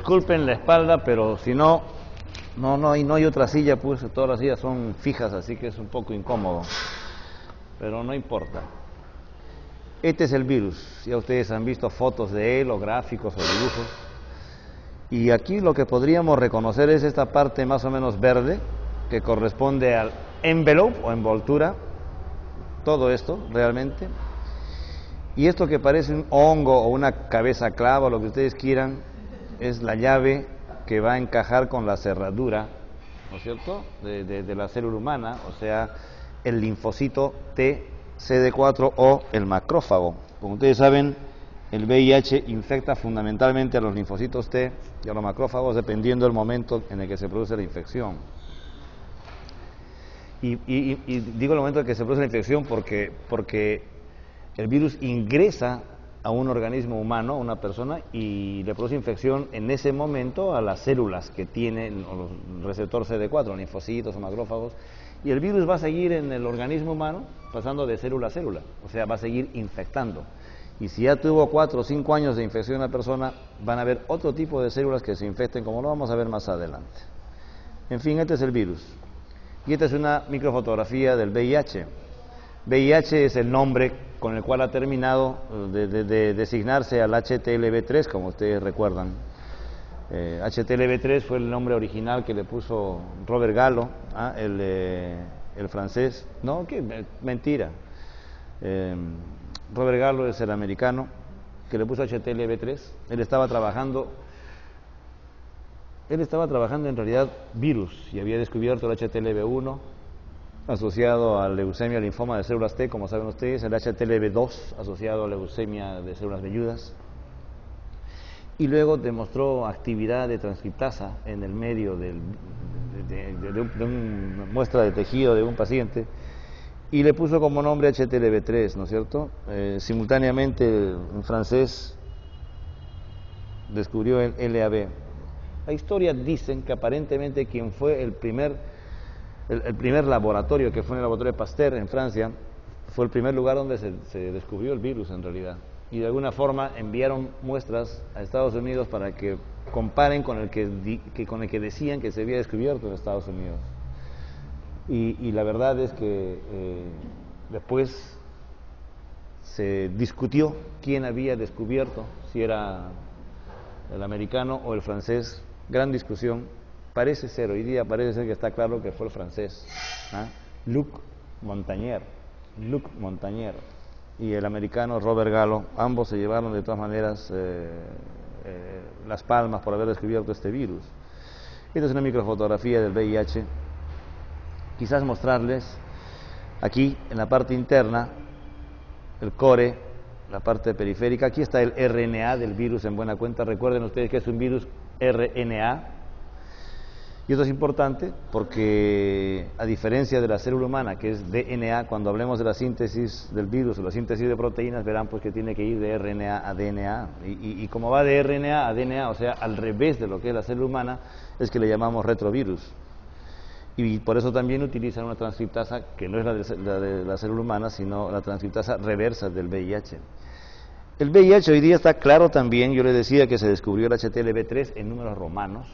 disculpen la espalda, pero si no, no hay otra silla, pues todas las sillas son fijas, así que es un poco incómodo. Pero no importa. Este es el virus. Ya ustedes han visto fotos de él, o gráficos, o dibujos. Y aquí lo que podríamos reconocer es esta parte más o menos verde, que corresponde al envelope o envoltura. Todo esto, realmente. Y esto que parece un hongo o una cabeza clava, lo que ustedes quieran, es la llave que va a encajar con la cerradura, ¿no es cierto?, de la célula humana, o sea, el linfocito T, CD4 o el macrófago. Como ustedes saben, el VIH infecta fundamentalmente a los linfocitos T y a los macrófagos dependiendo del momento en el que se produce la infección. Y digo el momento en que se produce la infección porque el virus ingresa a un organismo humano, a una persona, y le produce infección en ese momento a las células que tienen el receptor CD4, linfocitos o macrófagos, y el virus va a seguir en el organismo humano pasando de célula a célula, o sea, va a seguir infectando. Y si ya tuvo 4 o 5 años de infección una persona, van a haber otro tipo de células que se infecten, como lo vamos a ver más adelante. En fin, este es el virus. Y esta es una microfotografía del VIH. VIH es el nombre con el cual ha terminado de designarse al HTLV3, como ustedes recuerdan. HTLV3 fue el nombre original que le puso Robert Gallo, el francés. No, qué mentira. Robert Gallo es el americano que le puso HTLV3. Él estaba trabajando en realidad virus y había descubierto el HTLV1 asociado a leucemia linfoma de células T, como saben ustedes, el HTLV2 asociado a leucemia de células velludas, y luego demostró actividad de transcriptasa en el medio de una muestra de tejido de un paciente, y le puso como nombre HTLV3, ¿no es cierto? Simultáneamente un francés descubrió el LAB. La historia dicen que aparentemente quien fue el primer laboratorio, que fue en el laboratorio de Pasteur en Francia, fue el primer lugar donde se descubrió el virus en realidad. Y de alguna forma enviaron muestras a Estados Unidos para que comparen con el que decían que se había descubierto en Estados Unidos. Y la verdad es que después se discutió quién había descubierto, si era el americano o el francés. Gran discusión. Parece ser, hoy día parece ser que está claro que fue el francés, Luc Montagnier, y el americano Robert Gallo. Ambos se llevaron de todas maneras las palmas por haber descubierto este virus. Esta es una microfotografía del VIH. Quizás mostrarles aquí en la parte interna el core, la parte periférica. Aquí está el RNA del virus en buena cuenta. Recuerden ustedes que es un virus RNA. Y esto es importante porque, a diferencia de la célula humana, que es DNA, cuando hablemos de la síntesis del virus o la síntesis de proteínas, verán pues que tiene que ir de RNA a DNA. Y como va de RNA a DNA, o sea, al revés de lo que es la célula humana, es que le llamamos retrovirus. Y por eso también utilizan una transcriptasa que no es la de la célula humana, sino la transcriptasa reversa del VIH. El VIH hoy día está claro también. Yo les decía que se descubrió el HTLV3 en números romanos.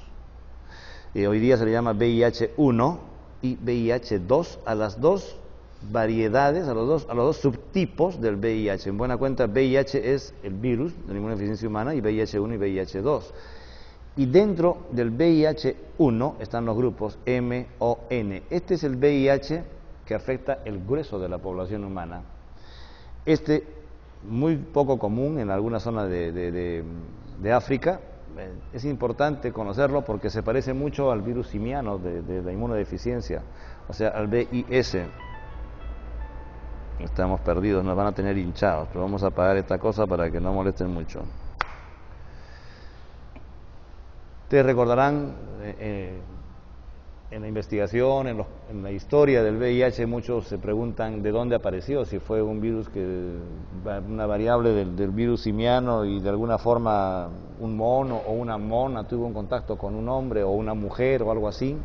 Hoy día se le llama VIH-1 y VIH-2 a las dos variedades, a los dos subtipos del VIH. En buena cuenta, VIH es el virus de la inmunodeficiencia humana, y VIH-1 y VIH-2. Y dentro del VIH-1 están los grupos M, O, N. Este es el VIH que afecta el grueso de la población humana. Este, muy poco común en algunas zonas de África. Es importante conocerlo porque se parece mucho al virus simiano de la inmunodeficiencia, o sea, al VIS. Estamos perdidos, nos van a tener hinchados, pero vamos a apagar esta cosa para que no molesten mucho. Ustedes recordarán, en la investigación, en la historia del VIH, muchos se preguntan de dónde apareció, si fue un virus una variable del virus simiano, y de alguna forma un mono o una mona tuvo un contacto con un hombre o una mujer o algo así,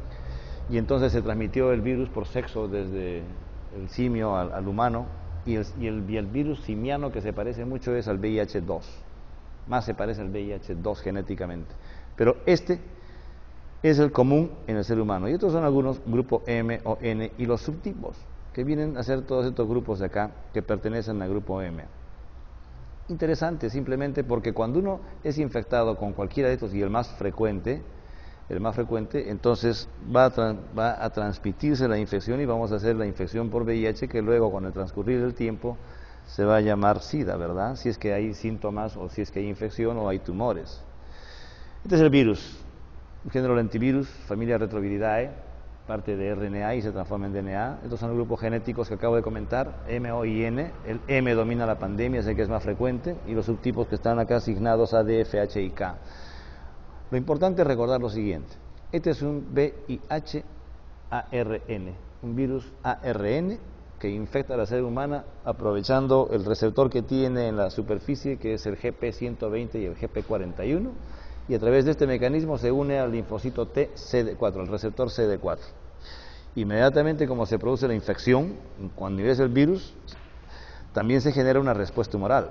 y entonces se transmitió el virus por sexo desde el simio al humano, y el virus simiano que se parece mucho es al VIH-2, más se parece al VIH-2 genéticamente. Pero este es el común en el ser humano. Y estos son algunos, grupo M o N, y los subtipos, que vienen a ser todos estos grupos de acá, que pertenecen al grupo M. Interesante, simplemente porque cuando uno es infectado con cualquiera de estos, y el más frecuente, entonces va a transmitirse la infección y vamos a hacer la infección por VIH, que luego con el transcurrir del tiempo se va a llamar SIDA, ¿verdad? Si es que hay síntomas o si es que hay infección o hay tumores. Este es el virus, género lentivirus, familia Retroviridae, parte de RNA y se transforma en DNA. Estos son los grupos genéticos que acabo de comentar, M, O y N. El M domina la pandemia, es el que es más frecuente, y los subtipos que están acá asignados a D, F, H y K. Lo importante es recordar lo siguiente: este es un VIH-ARN, un virus ARN que infecta a la célula humana aprovechando el receptor que tiene en la superficie, que es el GP120 y el GP41, y a través de este mecanismo se une al linfocito T CD4, al receptor CD4. Inmediatamente, como se produce la infección, cuando ingresa el virus, también se genera una respuesta humoral.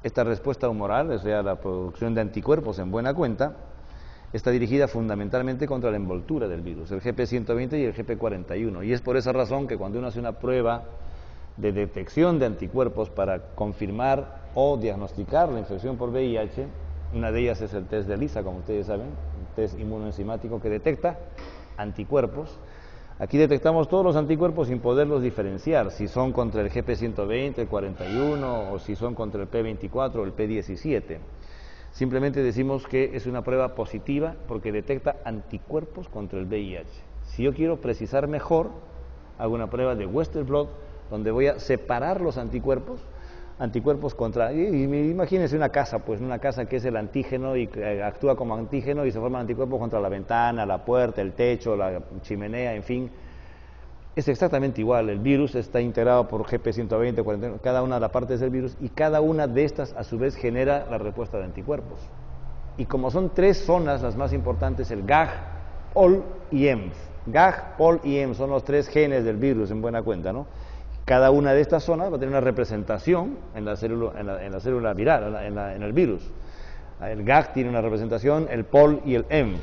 Esta respuesta humoral, o sea, la producción de anticuerpos en buena cuenta, está dirigida fundamentalmente contra la envoltura del virus, el GP120 y el GP41. Y es por esa razón que cuando uno hace una prueba de detección de anticuerpos para confirmar o diagnosticar la infección por VIH, una de ellas es el test de ELISA, como ustedes saben, un test inmunoenzimático que detecta anticuerpos. Aquí detectamos todos los anticuerpos sin poderlos diferenciar, si son contra el GP120, el 41, o si son contra el P24 o el P17. Simplemente decimos que es una prueba positiva porque detecta anticuerpos contra el VIH. Si yo quiero precisar mejor, hago una prueba de Western blot, donde voy a separar los anticuerpos contra, imagínense una casa, pues una casa que es el antígeno y actúa como antígeno y se forman anticuerpos contra la ventana, la puerta, el techo, la chimenea, en fin. Es exactamente igual, el virus está integrado por GP120, 41, cada una de las partes del virus, y cada una de estas a su vez genera la respuesta de anticuerpos. Y como son tres zonas las más importantes, el GAG, POL y EMF. GAG, POL y EMF son los tres genes del virus en buena cuenta, ¿no? Cada una de estas zonas va a tener una representación en la célula viral, en el virus. El GAG tiene una representación, el POL y el EMF.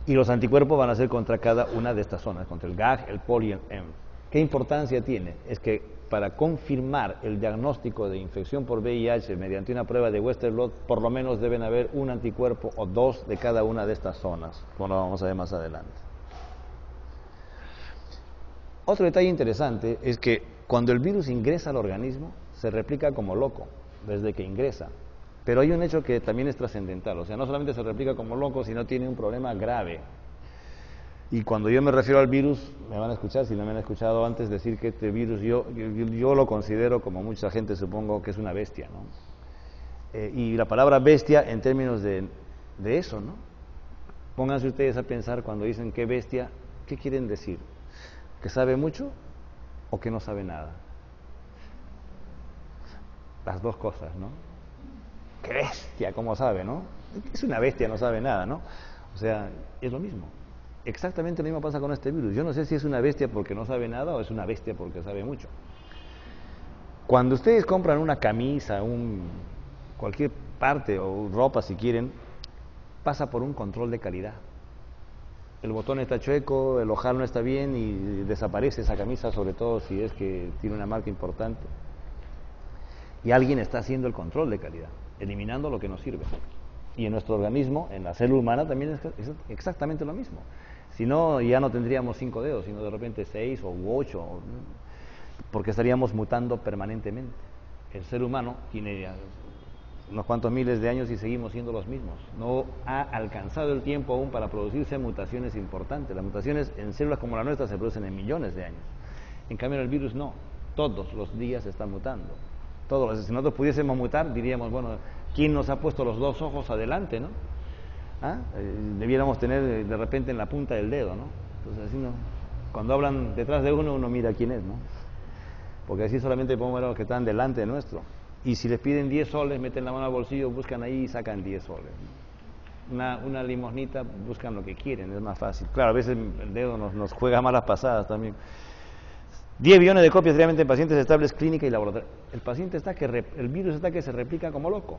Y los anticuerpos van a ser contra cada una de estas zonas, contra el GAG, el POL y el EMF. ¿Qué importancia tiene? Es que para confirmar el diagnóstico de infección por VIH mediante una prueba de Western blot, por lo menos deben haber un anticuerpo o dos de cada una de estas zonas, como lo vamos a ver más adelante. Otro detalle interesante es que cuando el virus ingresa al organismo, se replica como loco, desde que ingresa. Pero hay un hecho que también es trascendental, o sea, no solamente se replica como loco, sino tiene un problema grave. Y cuando yo me refiero al virus, me van a escuchar, si no me han escuchado antes, decir que este virus yo lo considero, como mucha gente supongo, que es una bestia, ¿no? Y la palabra bestia en términos de eso, ¿no? Pónganse ustedes a pensar cuando dicen qué bestia, ¿qué quieren decir? ¿Que sabe mucho o que no sabe nada? Las dos cosas, ¿no? ¡Qué bestia! ¿Cómo sabe, no? Es una bestia, no sabe nada, ¿no? O sea, es lo mismo. Exactamente lo mismo pasa con este virus. Yo no sé si es una bestia porque no sabe nada o es una bestia porque sabe mucho. Cuando ustedes compran una camisa, cualquier parte o ropa si quieren, pasa por un control de calidad. El botón está chueco, el ojal no está bien y desaparece esa camisa, sobre todo si es que tiene una marca importante. Y alguien está haciendo el control de calidad, eliminando lo que no sirve. Y en nuestro organismo, en la célula humana, también es exactamente lo mismo. Si no, ya no tendríamos 5 dedos, sino de repente 6 u 8, porque estaríamos mutando permanentemente. El ser humano tiene unos cuantos miles de años y seguimos siendo los mismos. No ha alcanzado el tiempo aún para producirse mutaciones importantes. Las mutaciones en células como la nuestra se producen en millones de años. En cambio en el virus no. Todos los días está mutando. Si nosotros pudiésemos mutar, diríamos, bueno, ¿quién nos ha puesto los dos ojos adelante, no? Debiéramos tener de repente en la punta del dedo, ¿no? Entonces así no. Cuando hablan detrás de uno quién es, ¿no? Porque así solamente podemos ver a los que están delante de nuestro. Y si les piden 10 soles, meten la mano al bolsillo, buscan ahí y sacan 10 soles. Una limosnita, buscan lo que quieren, es más fácil. Claro, a veces el dedo nos juega malas pasadas también. 10 billones de copias diariamente en pacientes estables, clínica y laboratorio. El virus está que se replica como loco.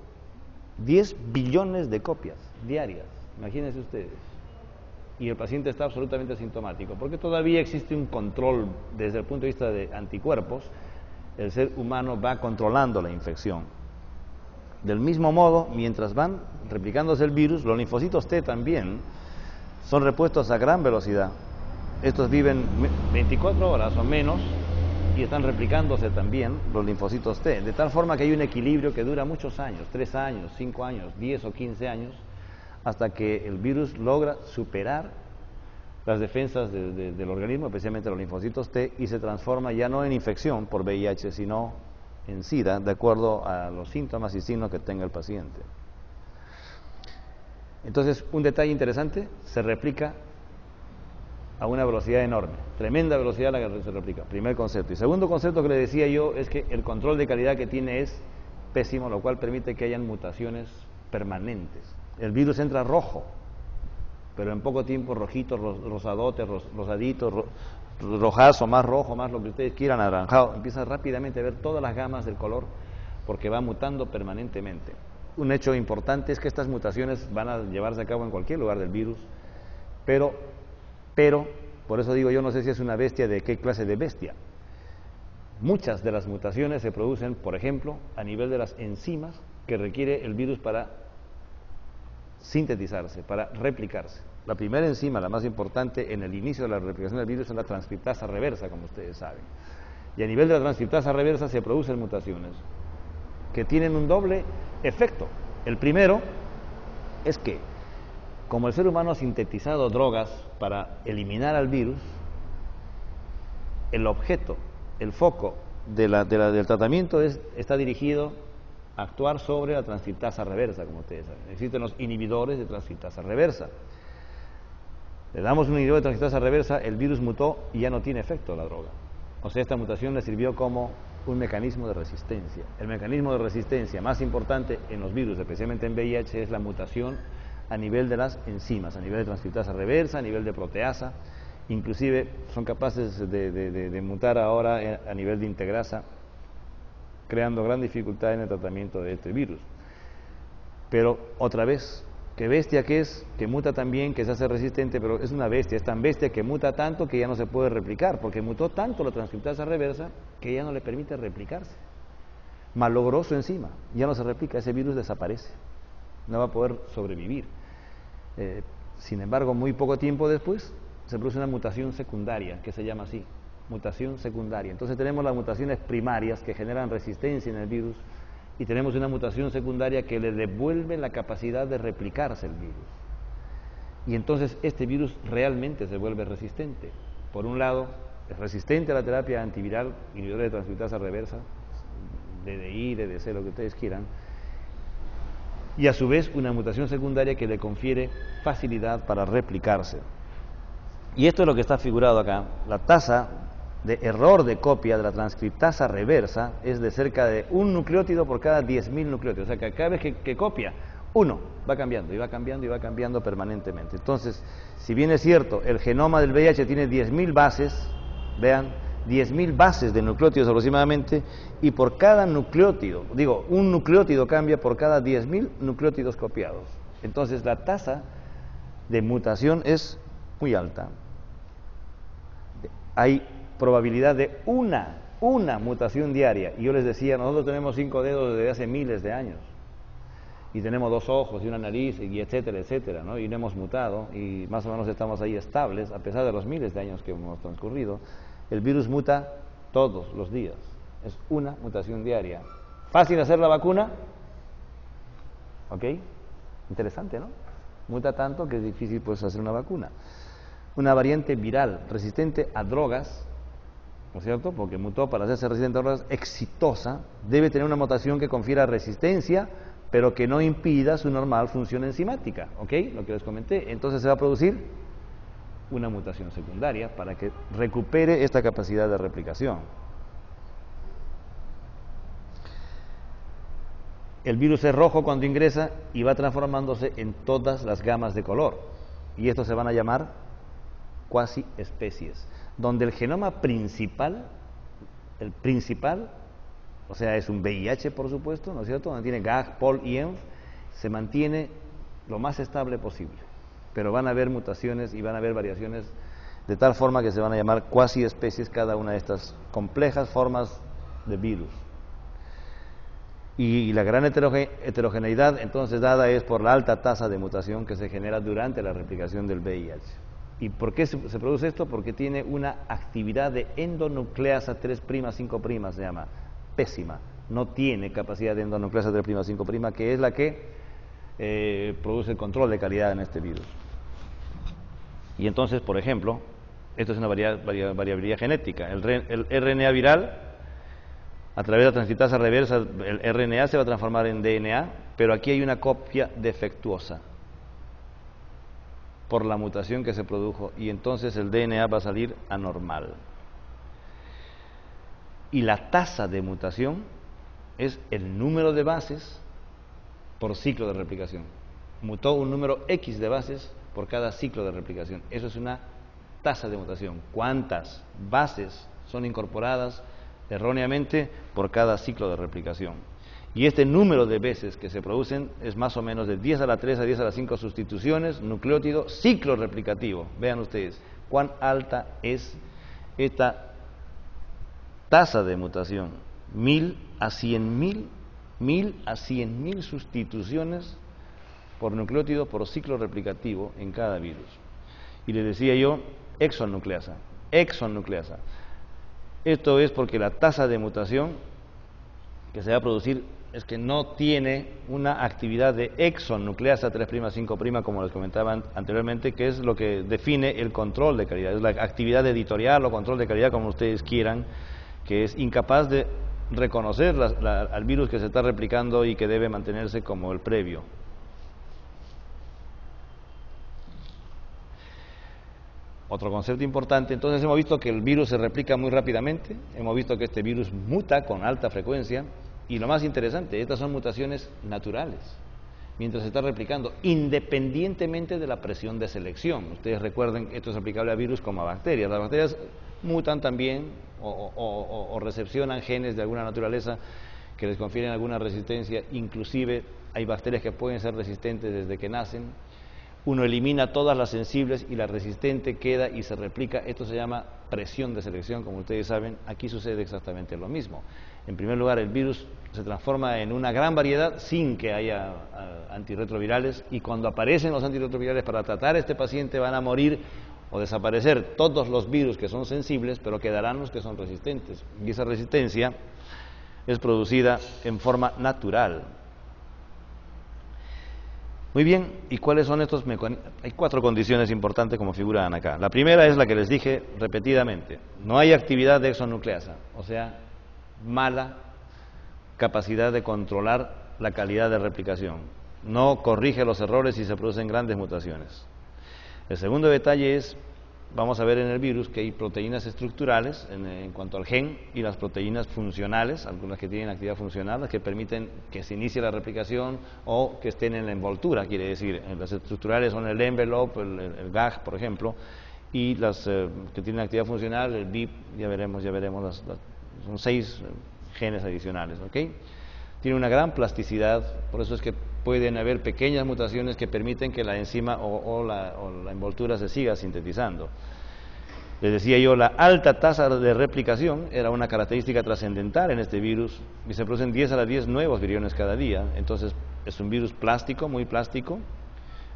10 billones de copias diarias, imagínense ustedes. Y el paciente está absolutamente asintomático, porque todavía existe un control desde el punto de vista de anticuerpos. El ser humano va controlando la infección. Del mismo modo, mientras van replicándose el virus, los linfocitos T también son repuestos a gran velocidad. Estos viven 24 horas o menos y están replicándose también los linfocitos T, de tal forma que hay un equilibrio que dura muchos años, 3 años, 5 años, 10 o 15 años, hasta que el virus logra superar las defensas del organismo, especialmente los linfocitos T, y se transforma ya no en infección por VIH, sino en SIDA, de acuerdo a los síntomas y signos que tenga el paciente. Entonces, un detalle interesante, se replica a una velocidad enorme, tremenda velocidad a la que se replica, primer concepto. Y segundo concepto que le decía yo es que el control de calidad que tiene es pésimo, lo cual permite que hayan mutaciones permanentes. El virus entra rojo, pero en poco tiempo rojito, rosadote, rosadito, rojazo, más rojo, más lo que ustedes quieran, anaranjado, empieza rápidamente a ver todas las gamas del color porque va mutando permanentemente. Un hecho importante es que estas mutaciones van a llevarse a cabo en cualquier lugar del virus, pero, por eso digo yo, no sé si es una bestia, de qué clase de bestia. Muchas de las mutaciones se producen, por ejemplo, a nivel de las enzimas que requiere el virus para sintetizarse, para replicarse. La primera enzima, la más importante en el inicio de la replicación del virus, es la transcriptasa reversa, como ustedes saben. Y a nivel de la transcriptasa reversa se producen mutaciones que tienen un doble efecto. El primero es que, como el ser humano ha sintetizado drogas para eliminar al virus, el objeto, el foco del tratamiento está dirigido a actuar sobre la transcriptasa reversa, como ustedes saben. Existen los inhibidores de transcriptasa reversa. Le damos un inhibidor de transcriptasa reversa, el virus mutó y ya no tiene efecto la droga. O sea, esta mutación le sirvió como un mecanismo de resistencia. El mecanismo de resistencia más importante en los virus, especialmente en VIH, es la mutación a nivel de las enzimas, a nivel de transcriptasa reversa, a nivel de proteasa. Inclusive son capaces de mutar ahora a nivel de integrasa, creando gran dificultad en el tratamiento de este virus. Pero otra vez, qué bestia que es, que muta también, que se hace resistente, pero es una bestia, es tan bestia que muta tanto que ya no se puede replicar, porque mutó tanto la transcriptasa reversa que ya no le permite replicarse. Malogró su enzima, ya no se replica, ese virus desaparece, no va a poder sobrevivir. Sin embargo, muy poco tiempo después se produce una mutación secundaria, que se llama así, mutación secundaria. Entonces tenemos las mutaciones primarias que generan resistencia en el virus y tenemos una mutación secundaria que le devuelve la capacidad de replicarse el virus. Y entonces este virus realmente se vuelve resistente. Por un lado, es resistente a la terapia antiviral, inhibidor de transcriptasa reversa, DDI, DDC, lo que ustedes quieran, y a su vez una mutación secundaria que le confiere facilidad para replicarse. Y esto es lo que está figurado acá. La tasa de error de copia de la transcriptasa reversa es de cerca de 1 nucleótido por cada 10.000 nucleótidos. O sea que cada vez que copia, uno va cambiando y va cambiando y va cambiando permanentemente. Entonces, si bien es cierto, el genoma del VIH tiene 10.000 bases, vean, 10.000 bases de nucleótidos aproximadamente, y por cada nucleótido, digo, un nucleótido cambia por cada 10.000 nucleótidos copiados. Entonces, la tasa de mutación es muy alta. Hay probabilidad de una mutación diaria. Y yo les decía, nosotros tenemos 5 dedos desde hace miles de años. Y tenemos 2 ojos y una nariz, y etcétera, etcétera, ¿no? Y no hemos mutado, y más o menos estamos ahí estables, a pesar de los miles de años que hemos transcurrido. El virus muta todos los días. Es una mutación diaria. ¿Fácil hacer la vacuna? ¿Ok? Interesante, ¿no? Muta tanto que es difícil pues hacer una vacuna. Una variante viral resistente a drogas, ¿no es cierto? Porque mutó para hacerse resistente a drogas, exitosa, debe tener una mutación que confiera resistencia, pero que no impida su normal función enzimática, ¿ok? Lo que les comenté. Entonces se va a producir una mutación secundaria para que recupere esta capacidad de replicación. El virus es rojo cuando ingresa y va transformándose en todas las gamas de color. Y estos se van a llamar cuasi especies, donde el genoma principal, o sea, es un VIH por supuesto, ¿no es cierto?, donde tiene GAG, POL y ENF, se mantiene lo más estable posible, pero van a haber mutaciones y van a haber variaciones de tal forma que se van a llamar cuasi especies cada una de estas complejas formas de virus. Y la gran heterogeneidad entonces dada es por la alta tasa de mutación que se genera durante la replicación del VIH. ¿Y por qué se produce esto? Porque tiene una actividad de endonucleasa 3', 5', se llama, pésima. No tiene capacidad de endonucleasa 3', 5', que es la que produce el control de calidad en este virus. Y entonces, por ejemplo, esto es una variabilidad genética. El RNA viral, a través de la transcriptasa reversa, el RNA se va a transformar en DNA, pero aquí hay una copia defectuosa por la mutación que se produjo, y entonces el DNA va a salir anormal. Y la tasa de mutación es el número de bases por ciclo de replicación. Mutó un número X de bases por cada ciclo de replicación. Eso es una tasa de mutación. ¿Cuántas bases son incorporadas erróneamente por cada ciclo de replicación? Y este número de veces que se producen es más o menos de 10 a la 3 a 10 a la 5 sustituciones, nucleótido, ciclo replicativo. Vean ustedes cuán alta es esta tasa de mutación. 1000 a 100.000 sustituciones por nucleótido por ciclo replicativo en cada virus. Y les decía yo, exonucleasa. Esto es porque la tasa de mutación que se va a producir es que no tiene una actividad de exonucleasa 3', 5', como les comentaba anteriormente, que es lo que define el control de calidad, es la actividad editorial o control de calidad, como ustedes quieran, que es incapaz de reconocer al virus que se está replicando y que debe mantenerse como el previo. Otro concepto importante, entonces hemos visto que el virus se replica muy rápidamente, hemos visto que este virus muta con alta frecuencia, y lo más interesante, estas son mutaciones naturales, mientras se está replicando, independientemente de la presión de selección. Ustedes recuerden que esto es aplicable a virus como a bacterias. Las bacterias mutan también o recepcionan genes de alguna naturaleza que les confieren alguna resistencia, inclusive hay bacterias que pueden ser resistentes desde que nacen. Uno elimina todas las sensibles y la resistente queda y se replica. Esto se llama presión de selección, como ustedes saben. Aquí sucede exactamente lo mismo. En primer lugar, el virus se transforma en una gran variedad sin que haya antirretrovirales, y cuando aparecen los antirretrovirales para tratar a este paciente van a morir o desaparecer todos los virus que son sensibles, pero quedarán los que son resistentes. Y esa resistencia es producida en forma natural. Muy bien, ¿y cuáles son estos mecanismos? Hay 4 condiciones importantes como figuran acá. La primera es la que les dije repetidamente. No hay actividad de exonucleasa, o sea, mala capacidad de controlar la calidad de replicación. No corrige los errores y se producen grandes mutaciones. El segundo detalle es, vamos a ver en el virus que hay proteínas estructurales en cuanto al gen y las proteínas funcionales, algunas que tienen actividad funcional, las que permiten que se inicie la replicación o que estén en la envoltura, quiere decir, las estructurales son el envelope, el GAG, por ejemplo, y las que tienen actividad funcional, el VIP, ya veremos, son 6 genes adicionales, ¿ok? Tiene una gran plasticidad, por eso es que pueden haber pequeñas mutaciones que permiten que la enzima o la envoltura se siga sintetizando. Les decía yo, la alta tasa de replicación era una característica trascendental en este virus, y se producen 10 a la 10 nuevos viriones cada día. Entonces es un virus plástico, muy plástico,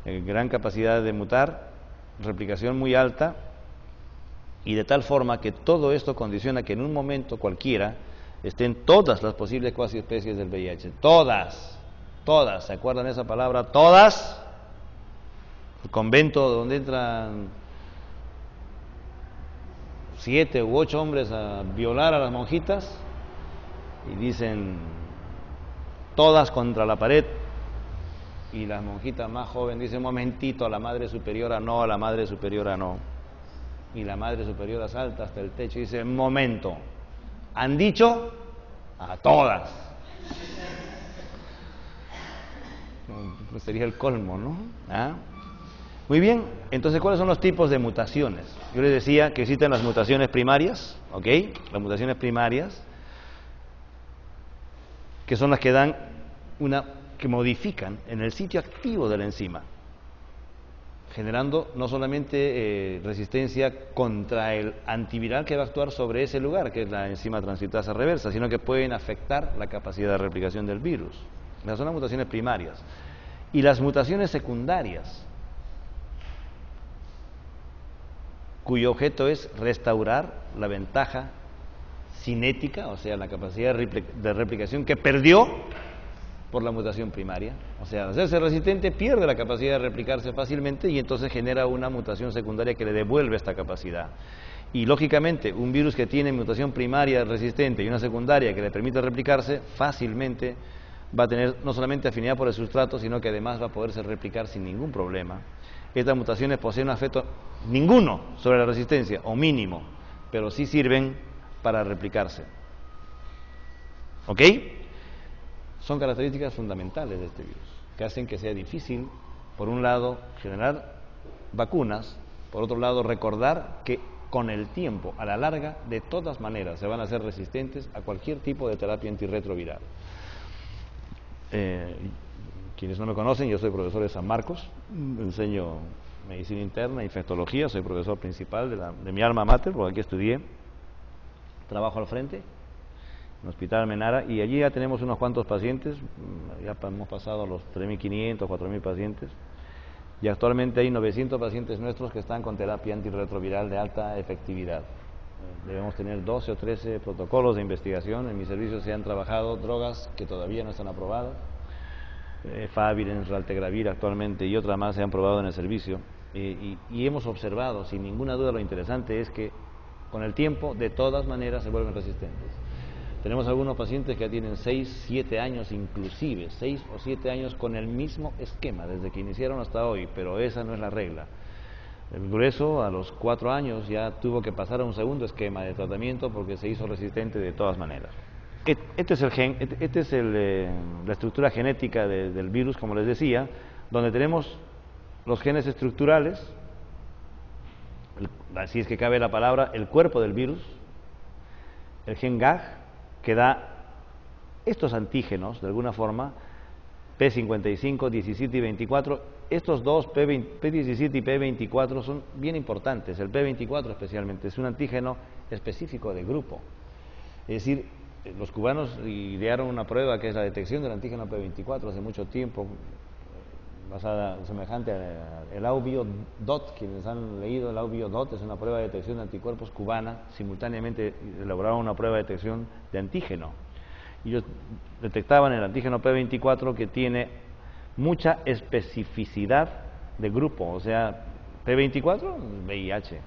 gran capacidad de mutar, replicación muy alta, y de tal forma que todo esto condiciona que en un momento cualquiera estén todas las posibles cuasi especies del VIH, todas, ¿se acuerdan de esa palabra? Todas. El convento donde entran 7 u 8 hombres a violar a las monjitas y dicen todas contra la pared, y la monjita más joven dice, un momentito, a la madre superiora no, a la madre superiora no, y la madre superiora salta hasta el techo y dice, un momento, han dicho a todas. Sería el colmo, ¿no? ¿Ah? Muy bien, entonces, ¿cuáles son los tipos de mutaciones? Yo les decía que existen las mutaciones primarias, ¿ok? Las mutaciones primarias, que son las que dan una que modifican en el sitio activo de la enzima, generando no solamente resistencia contra el antiviral que va a actuar sobre ese lugar, que es la enzima transcriptasa reversa, sino que pueden afectar la capacidad de replicación del virus. Esas son las mutaciones primarias. Y las mutaciones secundarias, cuyo objeto es restaurar la ventaja cinética, o sea, la capacidad de replicación que perdió por la mutación primaria. O sea, al hacerse resistente pierde la capacidad de replicarse fácilmente y entonces genera una mutación secundaria que le devuelve esta capacidad. Y lógicamente, un virus que tiene mutación primaria resistente y una secundaria que le permite replicarse, fácilmente va a tener no solamente afinidad por el sustrato, sino que además va a poderse replicar sin ningún problema. Estas mutaciones poseen un efecto ninguno sobre la resistencia, o mínimo, pero sí sirven para replicarse. ¿Ok? Son características fundamentales de este virus, que hacen que sea difícil, por un lado, generar vacunas, por otro lado, recordar que con el tiempo, a la larga, de todas maneras, se van a hacer resistentes a cualquier tipo de terapia antirretroviral. Quienes no me conocen, yo soy profesor de San Marcos, enseño medicina interna, infectología, soy profesor principal de mi alma mater, porque aquí estudié, trabajo al frente, en el Hospital Menara, y allí ya tenemos unos cuantos pacientes, ya hemos pasado los 3.500, 4.000 pacientes, y actualmente hay 900 pacientes nuestros que están con terapia antirretroviral de alta efectividad. Debemos tener 12 o 13 protocolos de investigación. En mi servicio se han trabajado drogas que todavía no están aprobadas, Favirenz, Raltegravir actualmente, y otras más se han probado en el servicio, y hemos observado, sin ninguna duda, lo interesante es que con el tiempo, de todas maneras, se vuelven resistentes. Tenemos algunos pacientes que ya tienen 6, 7 años inclusive, 6 o 7 años con el mismo esquema, desde que iniciaron hasta hoy, pero esa no es la regla. El grueso a los 4 años ya tuvo que pasar a un segundo esquema de tratamiento porque se hizo resistente de todas maneras. Este es el gen, la estructura genética del virus, como les decía, donde tenemos los genes estructurales, así es que cabe la palabra, el cuerpo del virus, el gen GAG, que da estos antígenos, de alguna forma, P55, 17 y 24. Estos dos, P17 y P24, son bien importantes. El P24 especialmente es un antígeno específico de grupo. Es decir, los cubanos idearon una prueba que es la detección del antígeno P24 hace mucho tiempo, basada semejante al AUBIO-DOT. Quienes han leído el AUBIO-DOT es una prueba de detección de anticuerpos cubana. Simultáneamente elaboraron una prueba de detección de antígeno. Ellos detectaban el antígeno P24 que tiene mucha especificidad de grupo, o sea, P24, VIH.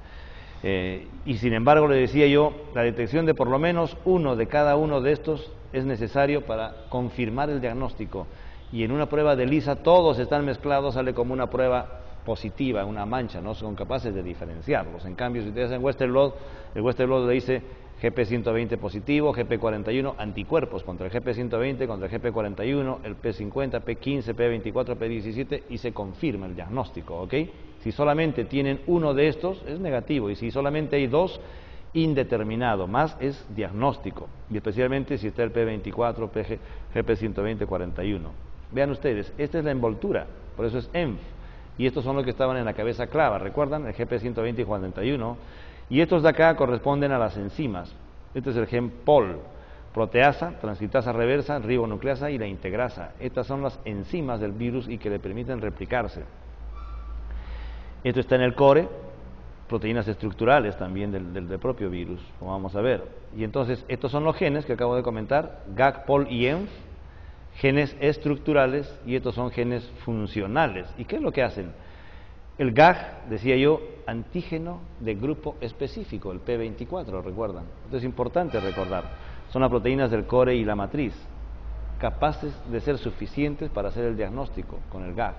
Y sin embargo, le decía yo, la detección de por lo menos uno de cada uno de estos es necesario para confirmar el diagnóstico. Y en una prueba de ELISA todos están mezclados, sale como una prueba positiva, una mancha, no son capaces de diferenciarlos. En cambio, si ustedes hacen Western blot, el Western blot le dice GP120 positivo, GP41 anticuerpos contra el GP120, contra el GP41, el P50, P15, P24, P17 y se confirma el diagnóstico, ¿ok? Si solamente tienen uno de estos es negativo y si solamente hay dos, indeterminado, más es diagnóstico, y especialmente si está el P24, GP120, 41. Vean ustedes, esta es la envoltura, por eso es ENF, y estos son los que estaban en la cabeza clava, ¿recuerdan? El GP120 y 41, y estos de acá corresponden a las enzimas. Este es el gen POL, proteasa, transcriptasa reversa, ribonucleasa y la integrasa. Estas son las enzimas del virus y que le permiten replicarse. Esto está en el core, proteínas estructurales también del propio virus, como vamos a ver. Y entonces, estos son los genes que acabo de comentar, GAG, POL y ENF, genes estructurales, y estos son genes funcionales. ¿Y qué es lo que hacen? El GAG, decía yo, antígeno de grupo específico, el P24, ¿recuerdan? Esto es importante recordar. Son las proteínas del core y la matriz, capaces de ser suficientes para hacer el diagnóstico con el GAG.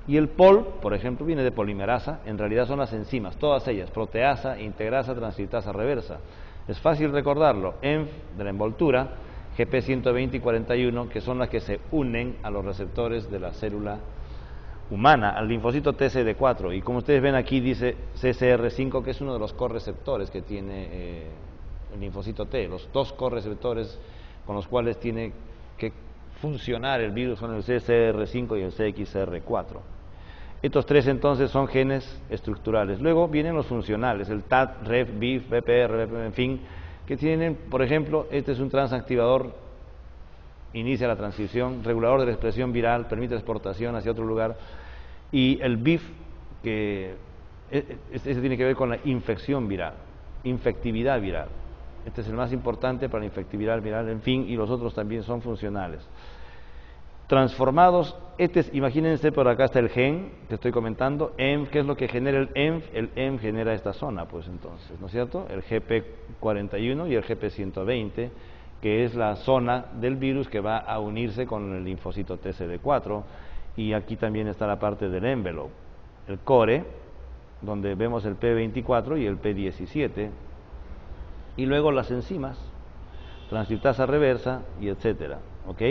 Y el POL, por ejemplo, viene de polimerasa, en realidad son las enzimas, todas ellas, proteasa, integrasa, transcriptasa reversa. Es fácil recordarlo, ENF de la envoltura, GP120 y 41, que son las que se unen a los receptores de la célula humana, al linfocito TCD4, y como ustedes ven aquí dice CCR5, que es uno de los correceptores que tiene el linfocito T, los dos correceptores con los cuales tiene que funcionar el virus son el CCR5 y el CXCR4. Estos tres entonces son genes estructurales. Luego vienen los funcionales, el TAT, REF, BIF, BPR, en fin, que tienen, por ejemplo, este es un transactivador, inicia la transcripción, regulador de la expresión viral, permite exportación hacia otro lugar, y el BIF, que este tiene que ver con la infección viral, infectividad viral. Este es el más importante para la infectividad viral, en fin, y los otros también son funcionales. Transformados, imagínense, por acá está el gen que estoy comentando, ENF, ¿qué es lo que genera el ENF genera esta zona, pues entonces, ¿no es cierto? El GP41 y el GP120, que es la zona del virus que va a unirse con el linfocito TCD4, y aquí también está la parte del envelope, el core, donde vemos el P24 y el P17, y luego las enzimas, transcriptasa reversa y etcétera, ¿ok?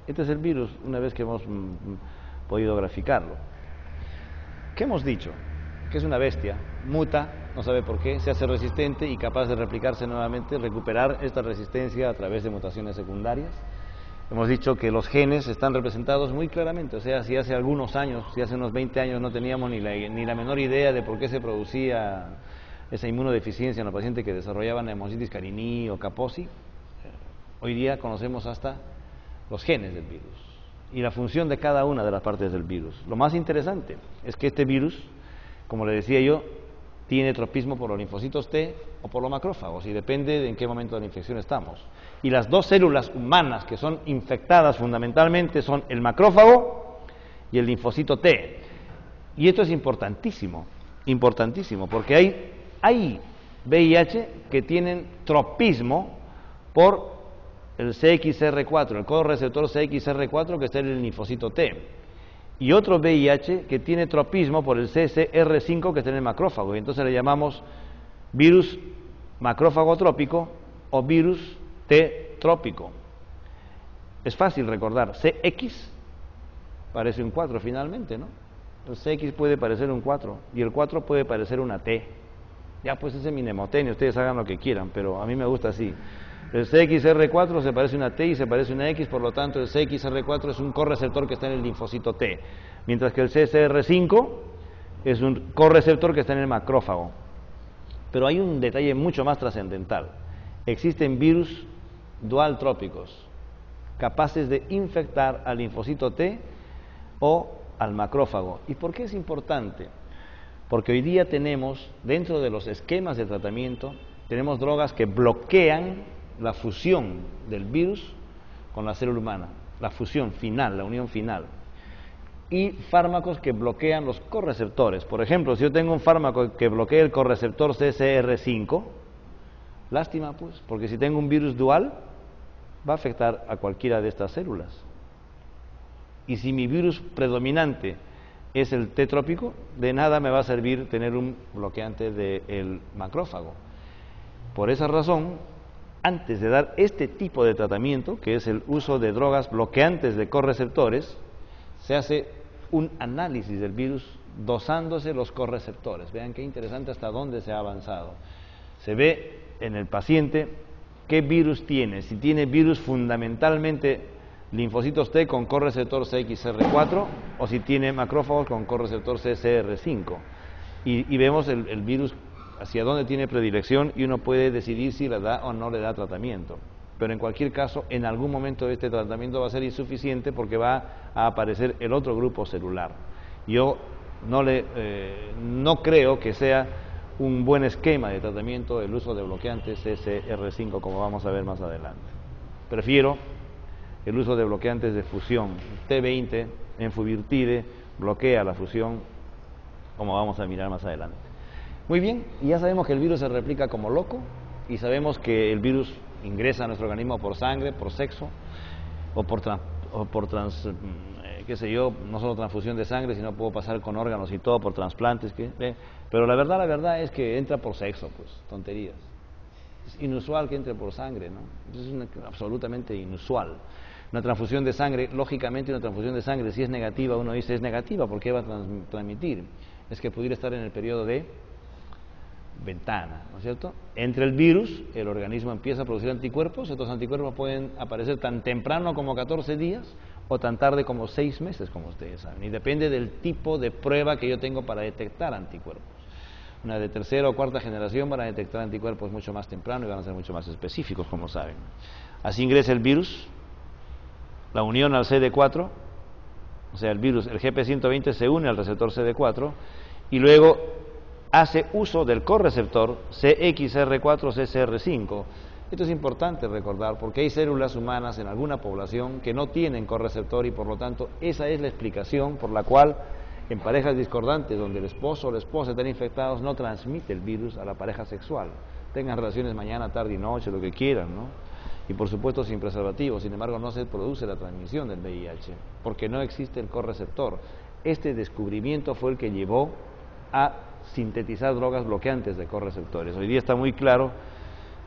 Este es el virus, una vez que hemos podido graficarlo. ¿Qué hemos dicho? Que es una bestia, muta, no sabe por qué, se hace resistente y capaz de replicarse nuevamente, recuperar esta resistencia a través de mutaciones secundarias. Hemos dicho que los genes están representados muy claramente, o sea, si hace algunos años, si hace unos 20 años no teníamos ni la menor idea de por qué se producía esa inmunodeficiencia en los pacientes que desarrollaban hemositis Carini o Kaposi, hoy día conocemos hasta los genes del virus y la función de cada una de las partes del virus. Lo más interesante es que este virus, como le decía yo, tiene tropismo por los linfocitos T o por los macrófagos, y depende de en qué momento de la infección estamos. Y las dos células humanas que son infectadas fundamentalmente son el macrófago y el linfocito T. Y esto es importantísimo, porque hay VIH que tienen tropismo por el CXCR4, el correceptor CXCR4 que está en el linfocito T, y otro VIH que tiene tropismo por el CCR5 que está en el macrófago, y entonces le llamamos virus macrófago trópico o virus T trópico. Es fácil recordar, CX parece un 4 finalmente, ¿no? El CX puede parecer un 4 y el 4 puede parecer una T. Ya, pues ese es mi mnemotécnico, ustedes hagan lo que quieran, pero a mí me gusta así. El CXR4 se parece a una T y se parece a una X, por lo tanto el CXR4 es un correceptor que está en el linfocito T, mientras que el CCR5 es un correceptor que está en el macrófago. Pero hay un detalle mucho más trascendental. Existen virus dual trópicos, capaces de infectar al linfocito T o al macrófago. ¿Y por qué es importante? Porque hoy día tenemos, dentro de los esquemas de tratamiento, tenemos drogas que bloquean la fusión del virus con la célula humana, la fusión final, la unión final, y fármacos que bloquean los correceptores. Por ejemplo, si yo tengo un fármaco que bloquea el correceptor CCR5, lástima pues, porque si tengo un virus dual va a afectar a cualquiera de estas células, y si mi virus predominante es el T trópico, de nada me va a servir tener un bloqueante del macrófago. Por esa razón, antes de dar este tipo de tratamiento, que es el uso de drogas bloqueantes de correceptores, se hace un análisis del virus dosándose los correceptores. Vean qué interesante hasta dónde se ha avanzado. Se ve en el paciente qué virus tiene, si tiene virus fundamentalmente linfocitos T con correceptor CXCR4 o si tiene macrófagos con correceptor CCR5. Y vemos el virus hacia dónde tiene predilección y uno puede decidir si le da o no le da tratamiento. Pero en cualquier caso, en algún momento este tratamiento va a ser insuficiente porque va a aparecer el otro grupo celular. Yo no creo que sea un buen esquema de tratamiento el uso de bloqueantes CCR5, como vamos a ver más adelante. Prefiero el uso de bloqueantes de fusión. T20, enfuvirtide, bloquea la fusión, como vamos a mirar más adelante. Muy bien, y ya sabemos que el virus se replica como loco, y sabemos que el virus ingresa a nuestro organismo por sangre, por sexo, o por qué sé yo, no solo transfusión de sangre, sino puedo pasar con órganos y todo, por trasplantes, pero la verdad es que entra por sexo, pues, tonterías. Es inusual que entre por sangre, ¿no? Es absolutamente inusual. Una transfusión de sangre, lógicamente una transfusión de sangre, si es negativa, uno dice es negativa, ¿por qué va a transmitir? Es que pudiera estar en el periodo de ventana, ¿no es cierto? Entre el virus, el organismo empieza a producir anticuerpos. Estos anticuerpos pueden aparecer tan temprano como 14 días o tan tarde como 6 meses, como ustedes saben, y depende del tipo de prueba que yo tengo para detectar anticuerpos. Una de tercera o cuarta generación van a detectar anticuerpos mucho más temprano y van a ser mucho más específicos, como saben. Así ingresa el virus, la unión al CD4, o sea, el virus, el GP120 se une al receptor CD4 y luego hace uso del correceptor CXR4-CCR5. Esto es importante recordar porque hay células humanas en alguna población que no tienen correceptor y por lo tanto esa es la explicación por la cual en parejas discordantes donde el esposo o la esposa están infectados no transmite el virus a la pareja sexual. Tengan relaciones mañana, tarde y noche, lo que quieran, ¿no? Y por supuesto sin preservativo. Sin embargo, no se produce la transmisión del VIH porque no existe el correceptor. Este descubrimiento fue el que llevó a sintetizar drogas bloqueantes de correceptores. Hoy día está muy claro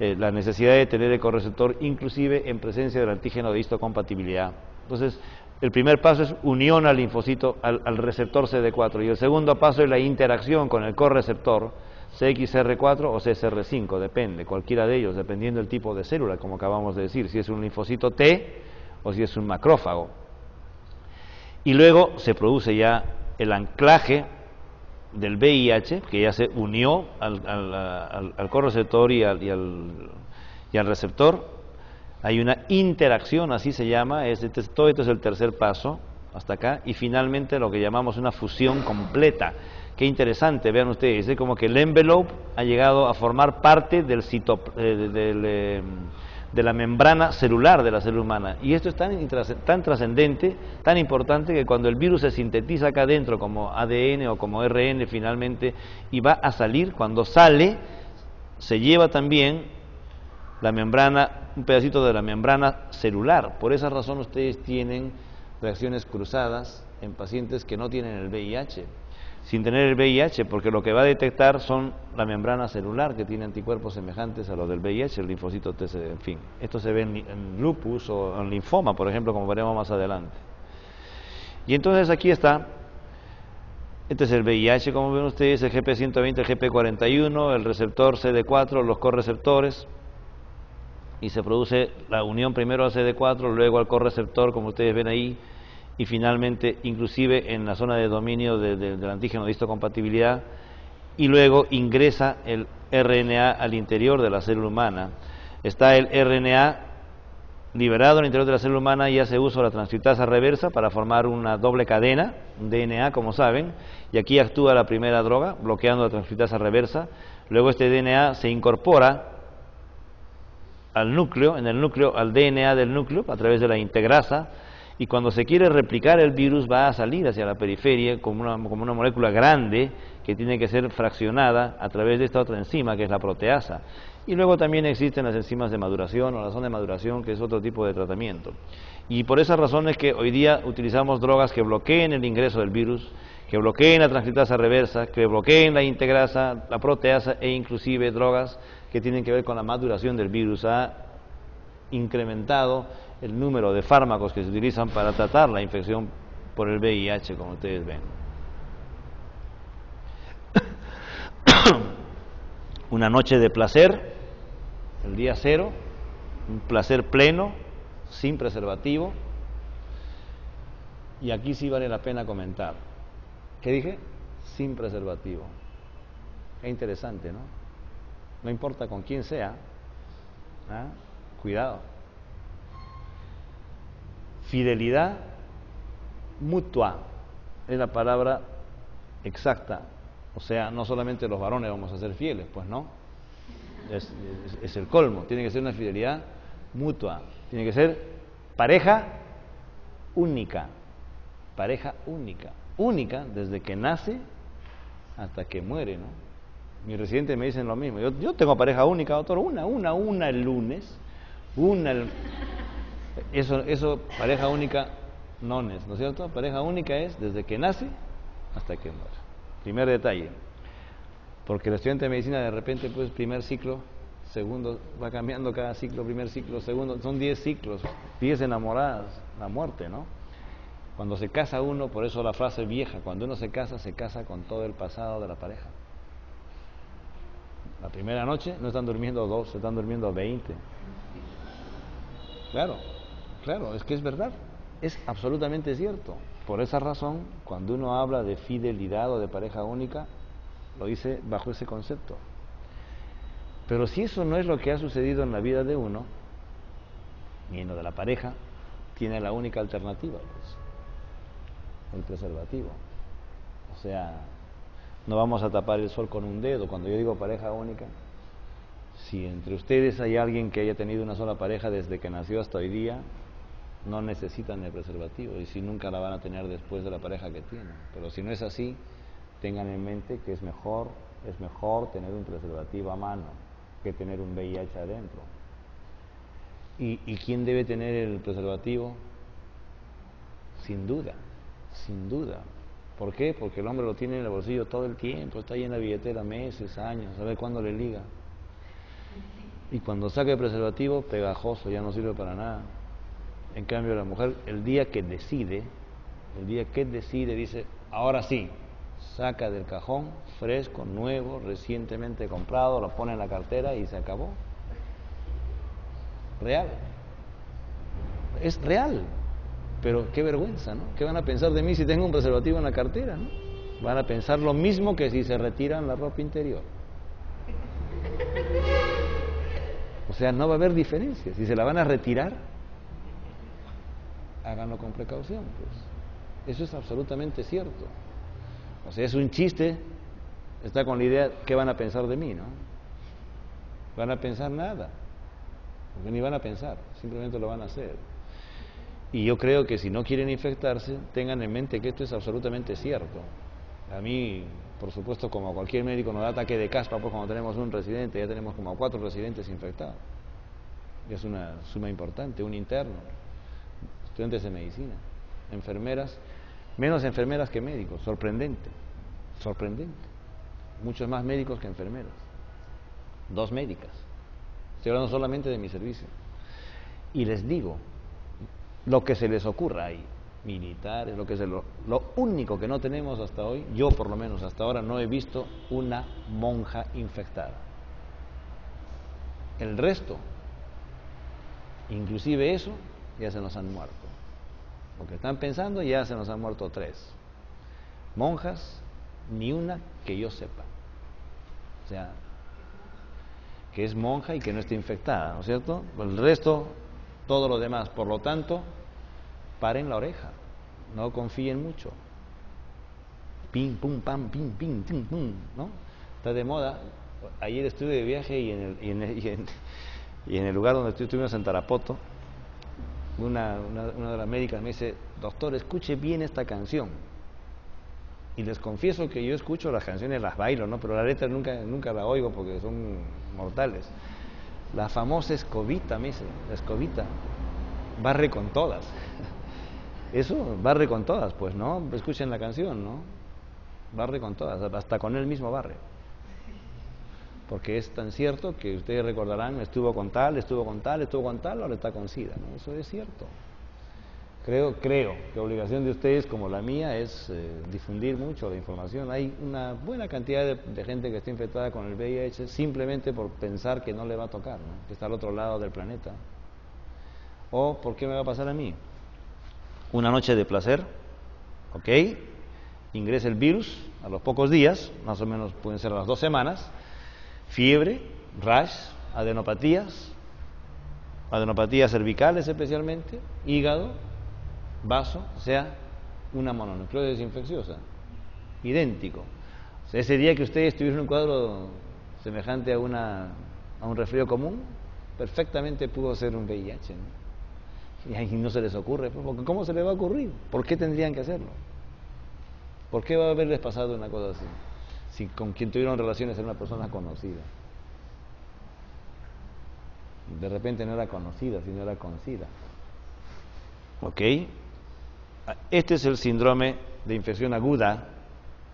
la necesidad de tener el correceptor inclusive en presencia del antígeno de histocompatibilidad. Entonces, el primer paso es unión al linfocito, al receptor CD4, y el segundo paso es la interacción con el correceptor CXR4 o CCR5, depende, cualquiera de ellos, dependiendo del tipo de célula, como acabamos de decir, si es un linfocito T o si es un macrófago. Y luego se produce ya el anclaje del VIH, que ya se unió al correceptor y al receptor. Hay una interacción, así se llama, todo esto es el tercer paso, hasta acá, y finalmente lo que llamamos una fusión completa. Qué interesante, vean ustedes, es como que el envelope ha llegado a formar parte del de la membrana celular de la célula humana. Y esto es tan trascendente, tan importante, que cuando el virus se sintetiza acá adentro como ADN o como RN finalmente, y va a salir, cuando sale, se lleva también la membrana, un pedacito de la membrana celular. Por esa razón ustedes tienen reacciones cruzadas en pacientes que no tienen el VIH, sin tener el VIH, porque lo que va a detectar son la membrana celular que tiene anticuerpos semejantes a los del VIH, el linfocito TCD, en fin. Esto se ve en lupus o en linfoma, por ejemplo, como veremos más adelante. Y entonces aquí está, este es el VIH, como ven ustedes, el GP120, el GP41, el receptor CD4, los correceptores, y se produce la unión primero al CD4, luego al correceptor, como ustedes ven ahí, y finalmente inclusive en la zona de dominio del antígeno de histocompatibilidad, y luego ingresa el RNA al interior de la célula humana. Está el RNA liberado al interior de la célula humana y hace uso de la transcriptasa reversa para formar una doble cadena, un DNA, como saben, y aquí actúa la primera droga, bloqueando la transcriptasa reversa. Luego este DNA se incorpora al núcleo, en el núcleo, al DNA del núcleo, a través de la integrasa, y cuando se quiere replicar el virus va a salir hacia la periferia como una molécula grande que tiene que ser fraccionada a través de esta otra enzima que es la proteasa. Y luego también existen las enzimas de maduración o la zona de maduración, que es otro tipo de tratamiento. Y por esa razón es que hoy día utilizamos drogas que bloqueen el ingreso del virus, que bloqueen la transcriptasa reversa, que bloqueen la integrasa, la proteasa, e inclusive drogas que tienen que ver con la maduración del virus. Ha incrementado el número de fármacos que se utilizan para tratar la infección por el VIH, como ustedes ven. Una noche de placer, el día cero, un placer pleno, sin preservativo, y aquí sí vale la pena comentar. ¿Qué dije? Sin preservativo. Es interesante, ¿no? No importa con quién sea, ¿ah? Cuidado. Fidelidad mutua es la palabra exacta. O sea, no solamente los varones vamos a ser fieles, pues no. Es el colmo. Tiene que ser una fidelidad mutua. Tiene que ser pareja única. Pareja única. Única desde que nace hasta que muere, ¿no? Mis residentes me dicen lo mismo. Yo tengo pareja única, doctor. Una el lunes. Eso, pareja única no es cierto? Pareja única es desde que nace hasta que muere. Primer detalle. Porque el estudiante de medicina de repente, pues, primer ciclo, segundo, va cambiando cada ciclo, primer ciclo, segundo, son 10 ciclos, 10 enamoradas, la muerte, ¿no? Cuando se casa uno, por eso la frase vieja, cuando uno se casa con todo el pasado de la pareja. La primera noche no están durmiendo 2, están durmiendo 20. Claro, claro, es que es verdad, es absolutamente cierto. Por esa razón, cuando uno habla de fidelidad o de pareja única, lo dice bajo ese concepto. Pero si eso no es lo que ha sucedido en la vida de uno, ni en lo de la pareja, tiene la única alternativa, pues, el preservativo. O sea, no vamos a tapar el sol con un dedo. Cuando yo digo pareja única, si entre ustedes hay alguien que haya tenido una sola pareja desde que nació hasta hoy día, no necesitan el preservativo, y si nunca la van a tener después de la pareja que tienen. Pero si no es así, tengan en mente que es mejor tener un preservativo a mano que tener un VIH adentro. ¿Y quién debe tener el preservativo? Sin duda, sin duda. ¿Por qué? Porque el hombre lo tiene en el bolsillo todo el tiempo, está ahí en la billetera meses, años, a ver cuándo le liga. Y cuando saca el preservativo, pegajoso, ya no sirve para nada. En cambio, la mujer, el día que decide, dice, ahora sí, saca del cajón, fresco, nuevo, recientemente comprado, lo pone en la cartera y se acabó. Real. Es real. Pero qué vergüenza, ¿no? ¿Qué van a pensar de mí si tengo un preservativo en la cartera, ¿no? Van a pensar lo mismo que si se retiran la ropa interior. O sea, no va a haber diferencia. Si se la van a retirar, háganlo con precaución, pues. Eso es absolutamente cierto. O sea, es un chiste, está con la idea, ¿qué van a pensar de mí, no? Van a pensar nada, porque ni van a pensar, simplemente lo van a hacer. Y yo creo que si no quieren infectarse, tengan en mente que esto es absolutamente cierto. A mí, por supuesto, como a cualquier médico nos da ataque de caspa, pues cuando tenemos un residente, ya tenemos como 4 residentes infectados. Y es una suma importante, un interno, estudiantes de medicina, enfermeras, menos enfermeras que médicos, sorprendente, muchos más médicos que enfermeras, 2 médicas, estoy hablando solamente de mi servicio. Y les digo, lo que se les ocurra ahí, militares, lo único que no tenemos hasta hoy, yo por lo menos hasta ahora no he visto una monja infectada. El resto, inclusive eso, ya se nos han muerto. Porque están pensando, ya se nos han muerto 3. Monjas, ni una que yo sepa. O sea, que es monja y que no esté infectada, ¿no es cierto? El resto, todo lo demás. Por lo tanto, paren la oreja, no confíen mucho. Pim, pum, pam, pim, pim, pim, pum, ¿no? Está de moda. Ayer estuve de viaje y en el lugar donde estuvimos en Tarapoto, una de las médicas me dice, doctor, escuche bien esta canción. Y les confieso que yo escucho las canciones, las bailo, ¿no? Pero la letra nunca la oigo porque son mortales. La famosa escobita, me dice, la escobita, barre con todas. Eso, barre con todas, pues, ¿no? Escuchen la canción, ¿no? Barre con todas, hasta con él mismo barre. Porque es tan cierto que ustedes recordarán, estuvo con tal, ahora está con SIDA, ¿no? Eso es cierto. Creo que obligación de ustedes, como la mía, es difundir mucho la información. Hay una buena cantidad de gente que está infectada con el VIH simplemente por pensar que no le va a tocar, ¿no? Que está al otro lado del planeta. O, ¿por qué me va a pasar a mí? Una noche de placer, ¿ok? Ingresa el virus a los pocos días, más o menos pueden ser a las 2 semanas, fiebre, rash, adenopatías cervicales especialmente, hígado, vaso, o sea, una mononucleosis infecciosa, idéntico. O sea, ese día que ustedes tuvieron un cuadro semejante a un resfrío común, perfectamente pudo ser un VIH, ¿no? Y ahí no se les ocurre, porque ¿cómo se les va a ocurrir? ¿Por qué tendrían que hacerlo? ¿Por qué va a haberles pasado una cosa así? Si con quien tuvieron relaciones era una persona conocida. De repente no era conocida, sino era con SIDA. ¿Ok? Este es el síndrome de infección aguda,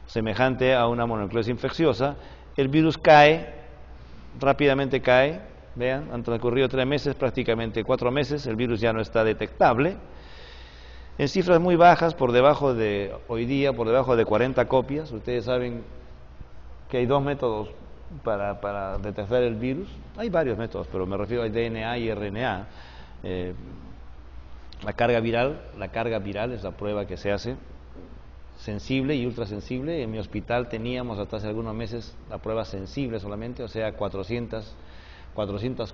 semejante a una mononucleosis infecciosa. El virus cae, rápidamente cae. Vean, han transcurrido 3 meses, prácticamente 4 meses, el virus ya no está detectable. En cifras muy bajas, hoy día, por debajo de 40 copias. Ustedes saben que hay 2 métodos para detectar el virus? Hay varios métodos, pero me refiero a DNA y RNA. La carga viral es la prueba que se hace, sensible y ultrasensible. En mi hospital teníamos hasta hace algunos meses la prueba sensible solamente, o sea, 400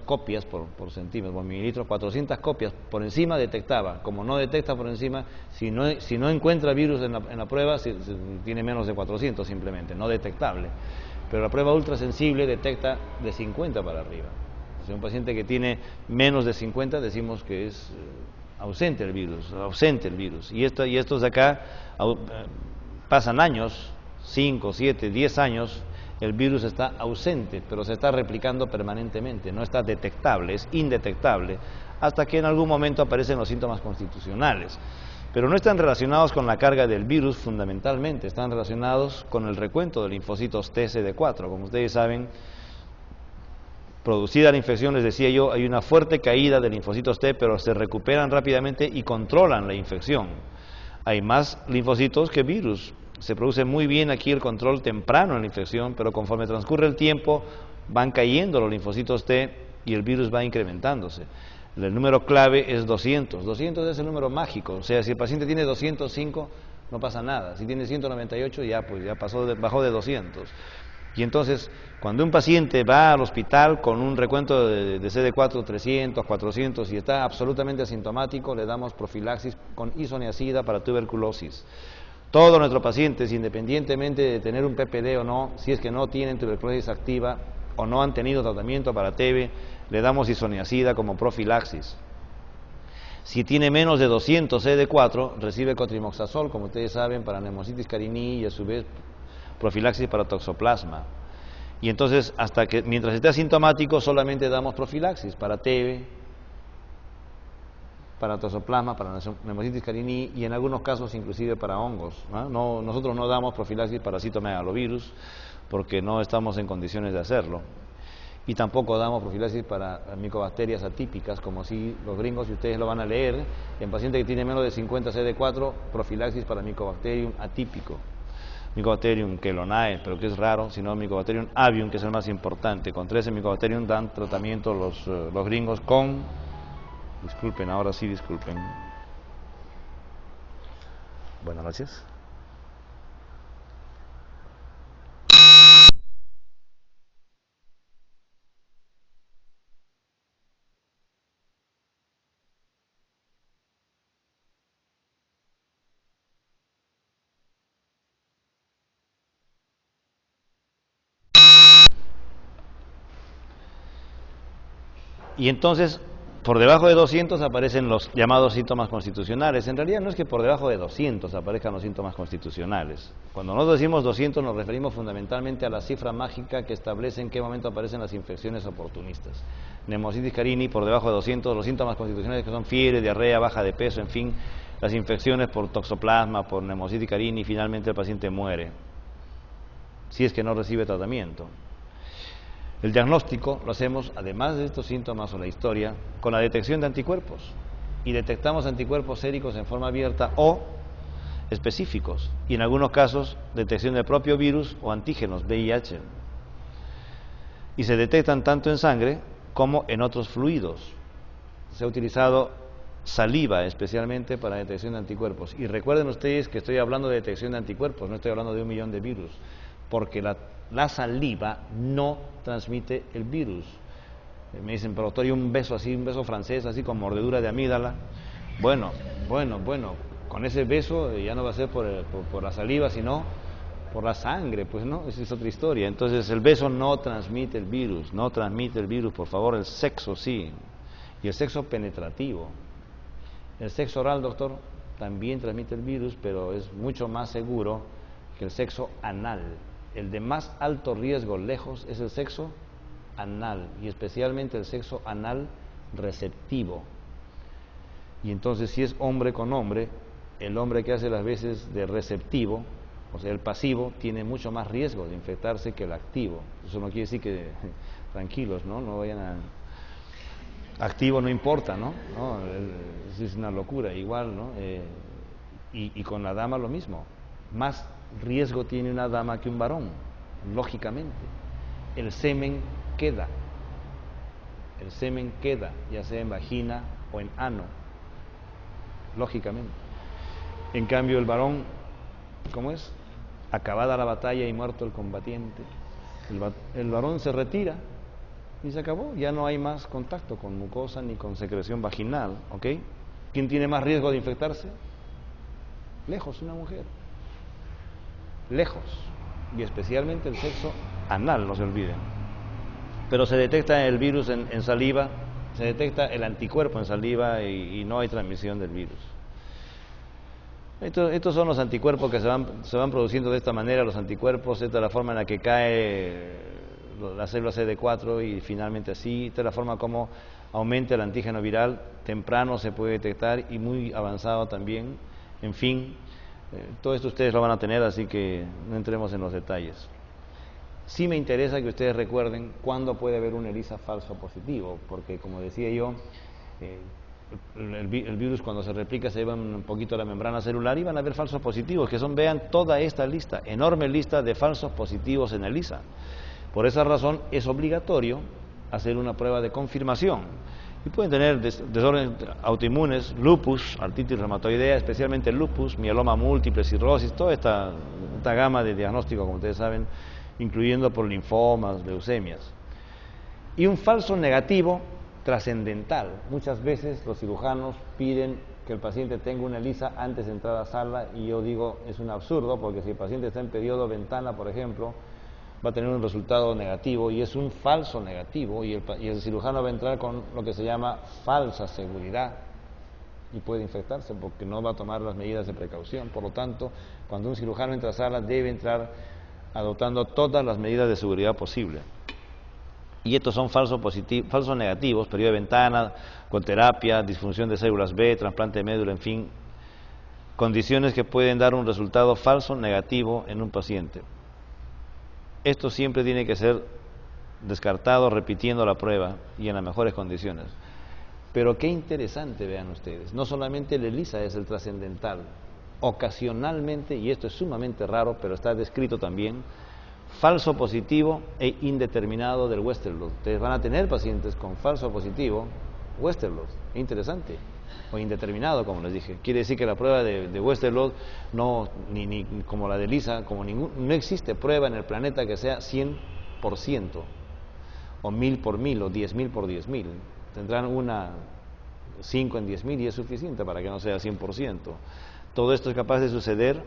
copias por centímetro, por mililitro, 400 copias por encima detectaba. Como no detecta por encima, si no encuentra virus en la prueba, tiene menos de 400 simplemente, no detectable. Pero la prueba ultrasensible detecta de 50 para arriba. O sea, un paciente que tiene menos de 50 decimos que es ausente el virus. Y estos de acá pasan años, 5, 7, 10 años, el virus está ausente, pero se está replicando permanentemente, no está detectable, es indetectable, hasta que en algún momento aparecen los síntomas constitucionales. Pero no están relacionados con la carga del virus fundamentalmente, están relacionados con el recuento de linfocitos TCD4. Como ustedes saben, producida la infección, les decía yo, hay una fuerte caída de linfocitos T, pero se recuperan rápidamente y controlan la infección. Hay más linfocitos que virus. Se produce muy bien aquí el control temprano en la infección, pero conforme transcurre el tiempo van cayendo los linfocitos T y el virus va incrementándose. El número clave es 200. 200 es el número mágico, o sea, si el paciente tiene 205 no pasa nada. Si tiene 198 ya bajó de 200. Y entonces, cuando un paciente va al hospital con un recuento de CD4 300, 400 y está absolutamente asintomático, le damos profilaxis con isoniazida para tuberculosis. Todos nuestros pacientes, independientemente de tener un PPD o no, si es que no tienen tuberculosis activa o no han tenido tratamiento para TB, le damos isoniazida como profilaxis. Si tiene menos de 200 CD4, recibe cotrimoxazol, como ustedes saben, para pneumocitis carinii y a su vez profilaxis para toxoplasma. Y entonces, mientras esté asintomático, solamente damos profilaxis para TB, para toxoplasma, para pneumocitis carinii y en algunos casos inclusive para hongos. Nosotros no damos profilaxis para citomegalovirus porque no estamos en condiciones de hacerlo. Y tampoco damos profilaxis para micobacterias atípicas, como si los gringos, si ustedes lo van a leer, en paciente que tiene menos de 50 CD4, profilaxis para Mycobacterium atípico. Mycobacterium quelonae, pero que es raro, sino Mycobacterium avium, que es el más importante. Contra ese Mycobacterium dan tratamiento los gringos con... Disculpen, ahora sí disculpen. Buenas noches. Y entonces, por debajo de 200 aparecen los llamados síntomas constitucionales. En realidad no es que por debajo de 200 aparezcan los síntomas constitucionales. Cuando nosotros decimos 200 nos referimos fundamentalmente a la cifra mágica que establece en qué momento aparecen las infecciones oportunistas. Pneumocitis carinii por debajo de 200, los síntomas constitucionales que son fiebre, diarrea, baja de peso, en fin, las infecciones por toxoplasma, por pneumocitis carinii, y finalmente el paciente muere, si es que no recibe tratamiento. El diagnóstico lo hacemos, además de estos síntomas o la historia, con la detección de anticuerpos. Y detectamos anticuerpos séricos en forma abierta o específicos. Y en algunos casos, detección del propio virus o antígenos, VIH. Y se detectan tanto en sangre como en otros fluidos. Se ha utilizado saliva especialmente para detección de anticuerpos. Y recuerden ustedes que estoy hablando de detección de anticuerpos, no estoy hablando de 1 millón de virus, porque la saliva no transmite el virus. Me dicen, pero doctor, ¿y un beso así, un beso francés, así con mordedura de amígdala? Bueno, con ese beso ya no va a ser por la saliva, sino por la sangre, pues no, esa es otra historia. Entonces el beso no transmite el virus, por favor, el sexo sí, y el sexo penetrativo. El sexo oral, doctor, también transmite el virus, pero es mucho más seguro que el sexo anal. El de más alto riesgo lejos es el sexo anal, y especialmente el sexo anal receptivo. Y entonces, si es hombre con hombre, el hombre que hace las veces de receptivo, o sea, el pasivo, tiene mucho más riesgo de infectarse que el activo. Eso no quiere decir que, tranquilos, no vayan a... Activo no importa, ¿no? Es una locura, igual, ¿no? Y con la dama lo mismo. Más riesgo tiene una dama que un varón, lógicamente. el semen queda. El semen queda, ya sea en vagina o en ano, lógicamente. En cambio el varón, ¿cómo es? Acabada la batalla y muerto el combatiente, el varón se retira y se acabó, ya no hay más contacto con mucosa ni con secreción vaginal, ¿ok? ¿Quién tiene más riesgo de infectarse? Lejos, una mujer. Lejos, y especialmente el sexo anal, no se olviden. Pero se detecta el virus en saliva, se detecta el anticuerpo en saliva y no hay transmisión del virus. Estos son los anticuerpos que se van produciendo de esta manera, los anticuerpos. Esta es la forma en la que cae la célula CD4 y finalmente así. Esta es la forma como aumenta el antígeno viral, temprano se puede detectar y muy avanzado también. En fin, todo esto ustedes lo van a tener, así que no entremos en los detalles. Sí me interesa que ustedes recuerden cuándo puede haber un ELISA falso positivo, porque como decía yo, el virus cuando se replica se lleva un poquito la membrana celular y van a haber falsos positivos, que son, vean toda esta lista, enorme lista de falsos positivos en ELISA. Por esa razón es obligatorio hacer una prueba de confirmación. Y pueden tener desórdenes autoinmunes, lupus, artritis reumatoidea, especialmente lupus, mieloma múltiple, cirrosis, toda esta gama de diagnósticos, como ustedes saben, incluyendo por linfomas, leucemias. Y un falso negativo trascendental. Muchas veces los cirujanos piden que el paciente tenga una ELISA antes de entrar a sala y yo digo, es un absurdo, porque si el paciente está en periodo ventana, por ejemplo, va a tener un resultado negativo y es un falso negativo y el cirujano va a entrar con lo que se llama falsa seguridad y puede infectarse porque no va a tomar las medidas de precaución. Por lo tanto, cuando un cirujano entra a sala debe entrar adoptando todas las medidas de seguridad posible. Y estos son falsos negativos, periodo de ventana, con terapia, disfunción de células B, trasplante de médula, en fin, condiciones que pueden dar un resultado falso negativo en un paciente. Esto siempre tiene que ser descartado repitiendo la prueba y en las mejores condiciones. Pero qué interesante, vean ustedes, no solamente el ELISA es el trascendental, ocasionalmente, y esto es sumamente raro, pero está descrito también, falso positivo e indeterminado del Western blot. Ustedes van a tener pacientes con falso positivo Western blot, interesante, o indeterminado, como les dije. Quiere decir que la prueba de Western blot no, ni como la de ELISA, no existe prueba en el planeta que sea 100%, o 1000 por 1000, o 10.000 por 10.000. Tendrán una 5 en 10.000 y es suficiente para que no sea 100%. Todo esto es capaz de suceder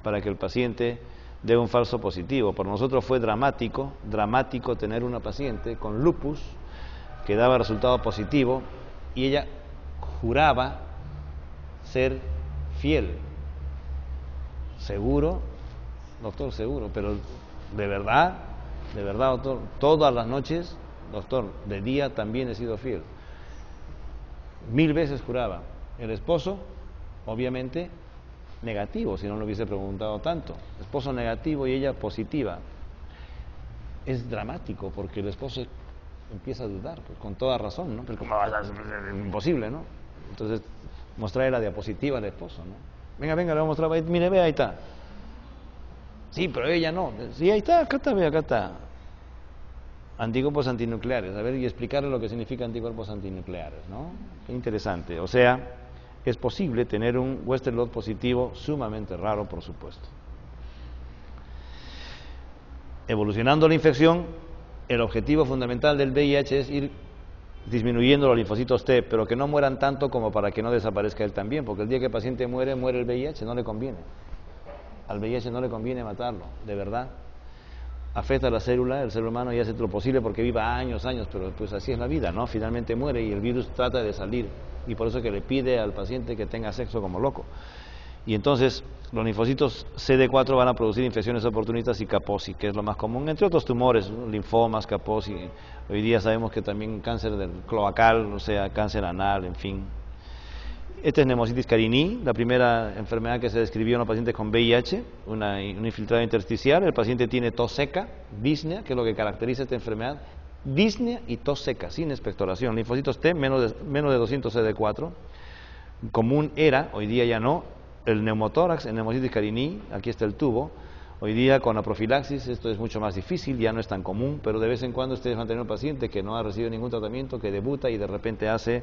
para que el paciente dé un falso positivo. Para nosotros fue dramático tener una paciente con lupus que daba resultado positivo y ella juraba ser fiel. ¿Seguro? Doctor, seguro, pero de verdad, doctor, todas las noches, doctor, de día también he sido fiel. 1000 veces juraba. El esposo, obviamente, negativo, si no lo hubiese preguntado tanto. Esposo negativo y ella positiva. Es dramático porque el esposo empieza a dudar, pues, con toda razón, ¿no? Pero ¿cómo vas a hacer? Es imposible, ¿no? Entonces, mostrarle la diapositiva al esposo, ¿no? Venga, le voy a mostrar, mire, ve, ahí está. Sí, pero ella no. Sí, ahí está, acá está, ve, acá está. Anticuerpos antinucleares. A ver, y explicarle lo que significa anticuerpos antinucleares, ¿no? Qué interesante. O sea, es posible tener un Western blot positivo sumamente raro, por supuesto. Evolucionando la infección, el objetivo fundamental del VIH es ir disminuyendo los linfocitos T, pero que no mueran tanto como para que no desaparezca él también, porque el día que el paciente muere, muere el VIH, no le conviene. Al VIH no le conviene matarlo, de verdad. Afecta a la célula, el ser humano y hace lo posible porque viva años, pero pues así es la vida, ¿no? Finalmente muere y el virus trata de salir, y por eso que le pide al paciente que tenga sexo como loco. Y entonces los linfocitos CD4 van a producir infecciones oportunistas y Kaposi, que es lo más común, entre otros tumores, linfomas, Kaposi. Hoy día sabemos que también cáncer del cloacal, o sea, cáncer anal, en fin. Esta es Pneumocitis carinii, la primera enfermedad que se describió en los pacientes con VIH, un infiltrado intersticial. El paciente tiene tos seca, disnea, que es lo que caracteriza esta enfermedad, disnea y tos seca, sin expectoración. Linfocitos T, menos de 200 CD4. Común era, hoy día ya no, el neumotórax en Pneumocitis carinii, aquí está el tubo. Hoy día con la profilaxis esto es mucho más difícil, ya no es tan común, pero de vez en cuando ustedes van a tener un paciente que no ha recibido ningún tratamiento, que debuta y de repente hace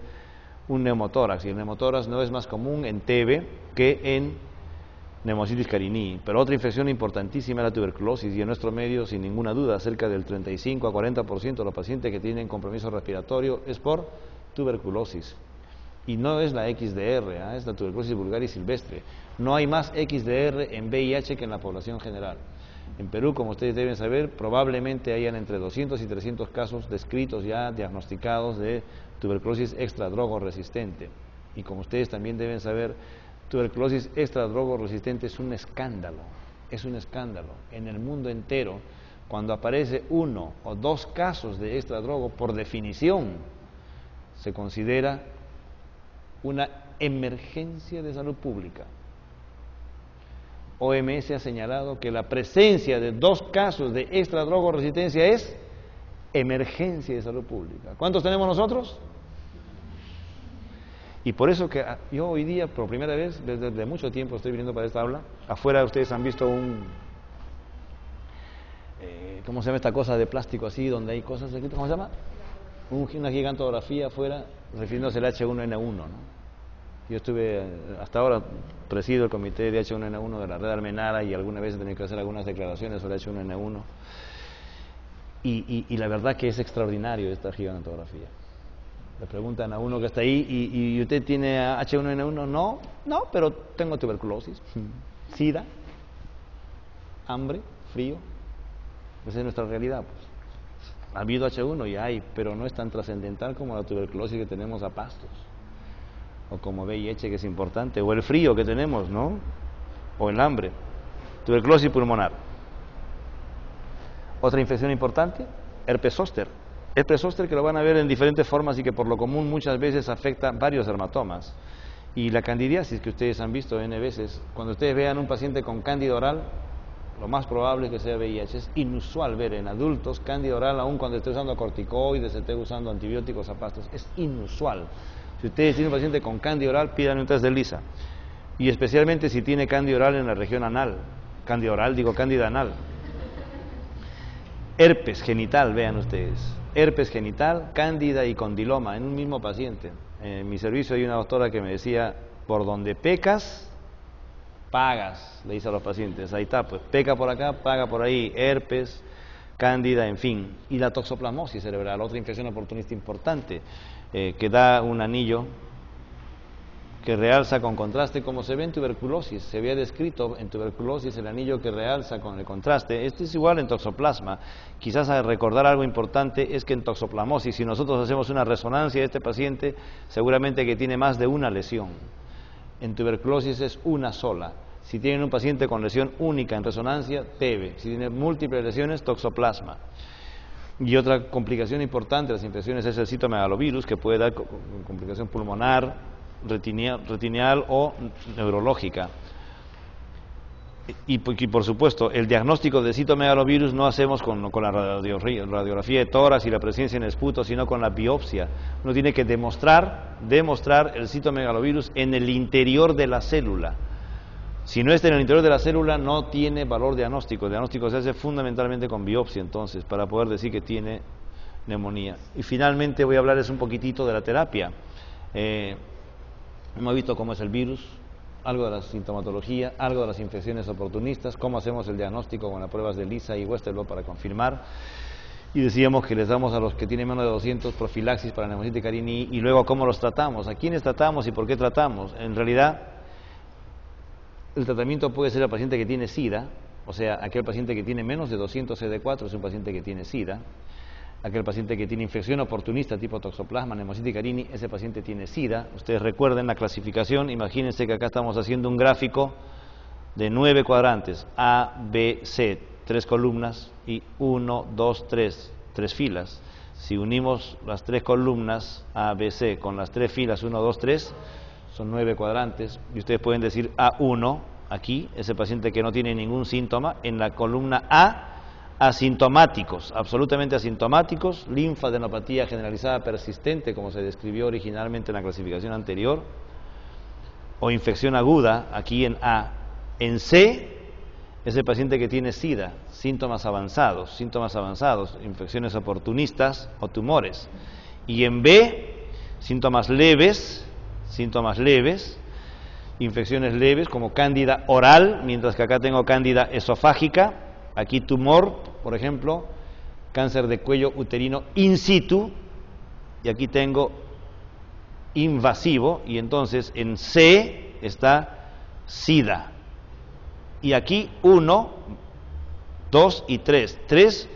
un neumotórax, y el neumotórax no es más común en TB que en Pneumocystis carinii. Pero otra infección importantísima es la tuberculosis, y en nuestro medio, sin ninguna duda, cerca del 35 a 40% de los pacientes que tienen compromiso respiratorio es por tuberculosis. Y no es la XDR, es la tuberculosis vulgaris silvestre. No hay más XDR en VIH que en la población general. En Perú, como ustedes deben saber, probablemente hayan entre 200 y 300 casos descritos ya, diagnosticados de tuberculosis extradrogo resistente. Y como ustedes también deben saber, tuberculosis extradrogo resistente es un escándalo en el mundo entero. Cuando aparece 1 o 2 casos de extradrogo, por definición, se considera una emergencia de salud pública. OMS ha señalado que la presencia de 2 casos de extradrogo resistencia es emergencia de salud pública. ¿Cuántos tenemos nosotros? Y por eso que yo hoy día, por primera vez, desde mucho tiempo estoy viniendo para esta aula. Afuera ustedes han visto ¿cómo se llama esta cosa de plástico así, donde hay cosas escritas? ¿Cómo se llama? Una gigantografía afuera, refiriéndose al H1N1, ¿no? Yo estuve, hasta ahora, presido el comité de H1N1 de la red Almenara, y alguna vez he tenido que hacer algunas declaraciones sobre H1N1. Y la verdad que es extraordinario esta gigantografía. Le preguntan a uno que está ahí, ¿y usted tiene H1N1? No, pero tengo tuberculosis, SIDA, hambre, frío. Esa es nuestra realidad, pues. Ha habido H1 y hay, pero no es tan trascendental como la tuberculosis que tenemos a pastos, o como VIH, que es importante, o el frío que tenemos, ¿no? O el hambre. Tuberculosis pulmonar. Otra infección importante, herpes zóster. Herpes zóster, que lo van a ver en diferentes formas y que por lo común muchas veces afecta varios dermatomas. Y la candidiasis, que ustedes han visto N veces, cuando ustedes vean un paciente con cándida oral, lo más probable es que sea VIH. Es inusual ver en adultos cándida oral, aun cuando esté usando corticoides, esté usando antibióticos a pastos. Es inusual. Si ustedes tienen un paciente con cándida oral, pidan un test de ELISA. Y especialmente si tiene cándida oral en la región anal. Cándida anal. Herpes genital, vean ustedes. Herpes genital, cándida y condiloma en un mismo paciente. En mi servicio hay una doctora que me decía, por donde pecas, pagas, le dice a los pacientes. Ahí está, pues peca por acá, paga por ahí. Herpes, cándida, en fin. Y la toxoplasmosis cerebral, otra infección oportunista importante, que da un anillo que realza con contraste, como se ve en tuberculosis. Se había descrito en tuberculosis el anillo que realza con el contraste. Este es igual en toxoplasma. Quizás a recordar algo importante es que en toxoplasmosis, si nosotros hacemos una resonancia de este paciente, seguramente que tiene más de una lesión. En tuberculosis es una sola. Si tienen un paciente con lesión única en resonancia, TB. Si tiene múltiples lesiones, toxoplasma. Y otra complicación importante de las infecciones es el citomegalovirus, que puede dar complicación pulmonar, retinial o neurológica. Y por supuesto, el diagnóstico de citomegalovirus no hacemos con la radiografía de tórax y la presencia en esputo, sino con la biopsia. Uno tiene que demostrar el citomegalovirus en el interior de la célula. Si no está en el interior de la célula, no tiene valor diagnóstico. El diagnóstico se hace fundamentalmente con biopsia, entonces, para poder decir que tiene neumonía. Y finalmente voy a hablarles un poquitito de la terapia. Hemos visto cómo es el virus, algo de la sintomatología, algo de las infecciones oportunistas, cómo hacemos el diagnóstico con las pruebas de ELISA y Westerlo para confirmar. Y decíamos que les damos a los que tienen menos de 200 profilaxis para Pneumocystis carinii, y luego cómo los tratamos, a quiénes tratamos y por qué tratamos. En realidad, el tratamiento puede ser al paciente que tiene SIDA, o sea, aquel paciente que tiene menos de 200 CD4 es un paciente que tiene SIDA. Aquel paciente que tiene infección oportunista tipo toxoplasma, Pneumocystis carinii, ese paciente tiene SIDA. Ustedes recuerden la clasificación, imagínense que acá estamos haciendo un gráfico de 9 cuadrantes, A, B, C, 3 columnas y 1, 2, 3, 3 filas. Si unimos las 3 columnas A, B, C con las 3 filas 1, 2, 3, son 9 cuadrantes, y ustedes pueden decir A1, aquí, ese paciente que no tiene ningún síntoma, en la columna A, asintomáticos, absolutamente asintomáticos, linfadenopatía generalizada persistente, como se describió originalmente en la clasificación anterior, o infección aguda, aquí en A. En C, es el paciente que tiene SIDA, síntomas avanzados, infecciones oportunistas o tumores. Y en B, síntomas leves, infecciones leves como cándida oral, mientras que acá tengo cándida esofágica, aquí tumor, por ejemplo, cáncer de cuello uterino in situ, y aquí tengo invasivo, y entonces en C está SIDA. Y aquí 1, 2 y 3. 3,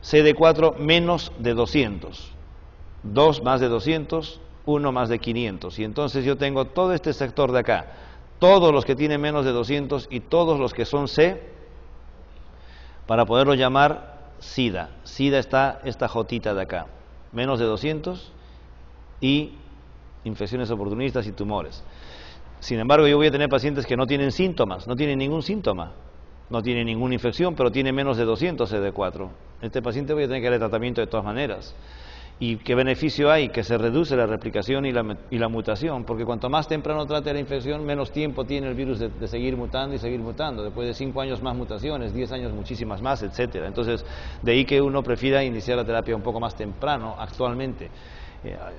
CD4 menos de 200. 2 más de 200, 1 más de 500. Y entonces yo tengo todo este sector de acá, todos los que tienen menos de 200 y todos los que son C, para poderlo llamar SIDA. SIDA está esta jotita de acá, menos de 200 y infecciones oportunistas y tumores. Sin embargo, yo voy a tener pacientes que no tienen síntomas, no tienen ningún síntoma, no tienen ninguna infección, pero tiene menos de 200 CD4. Este paciente voy a tener que darle tratamiento de todas maneras. ¿Y qué beneficio hay? Que se reduce la replicación y la mutación, porque cuanto más temprano trate la infección, menos tiempo tiene el virus de seguir mutando y seguir mutando. Después de 5 años más mutaciones, 10 años muchísimas más, etcétera. Entonces, de ahí que uno prefiera iniciar la terapia un poco más temprano actualmente.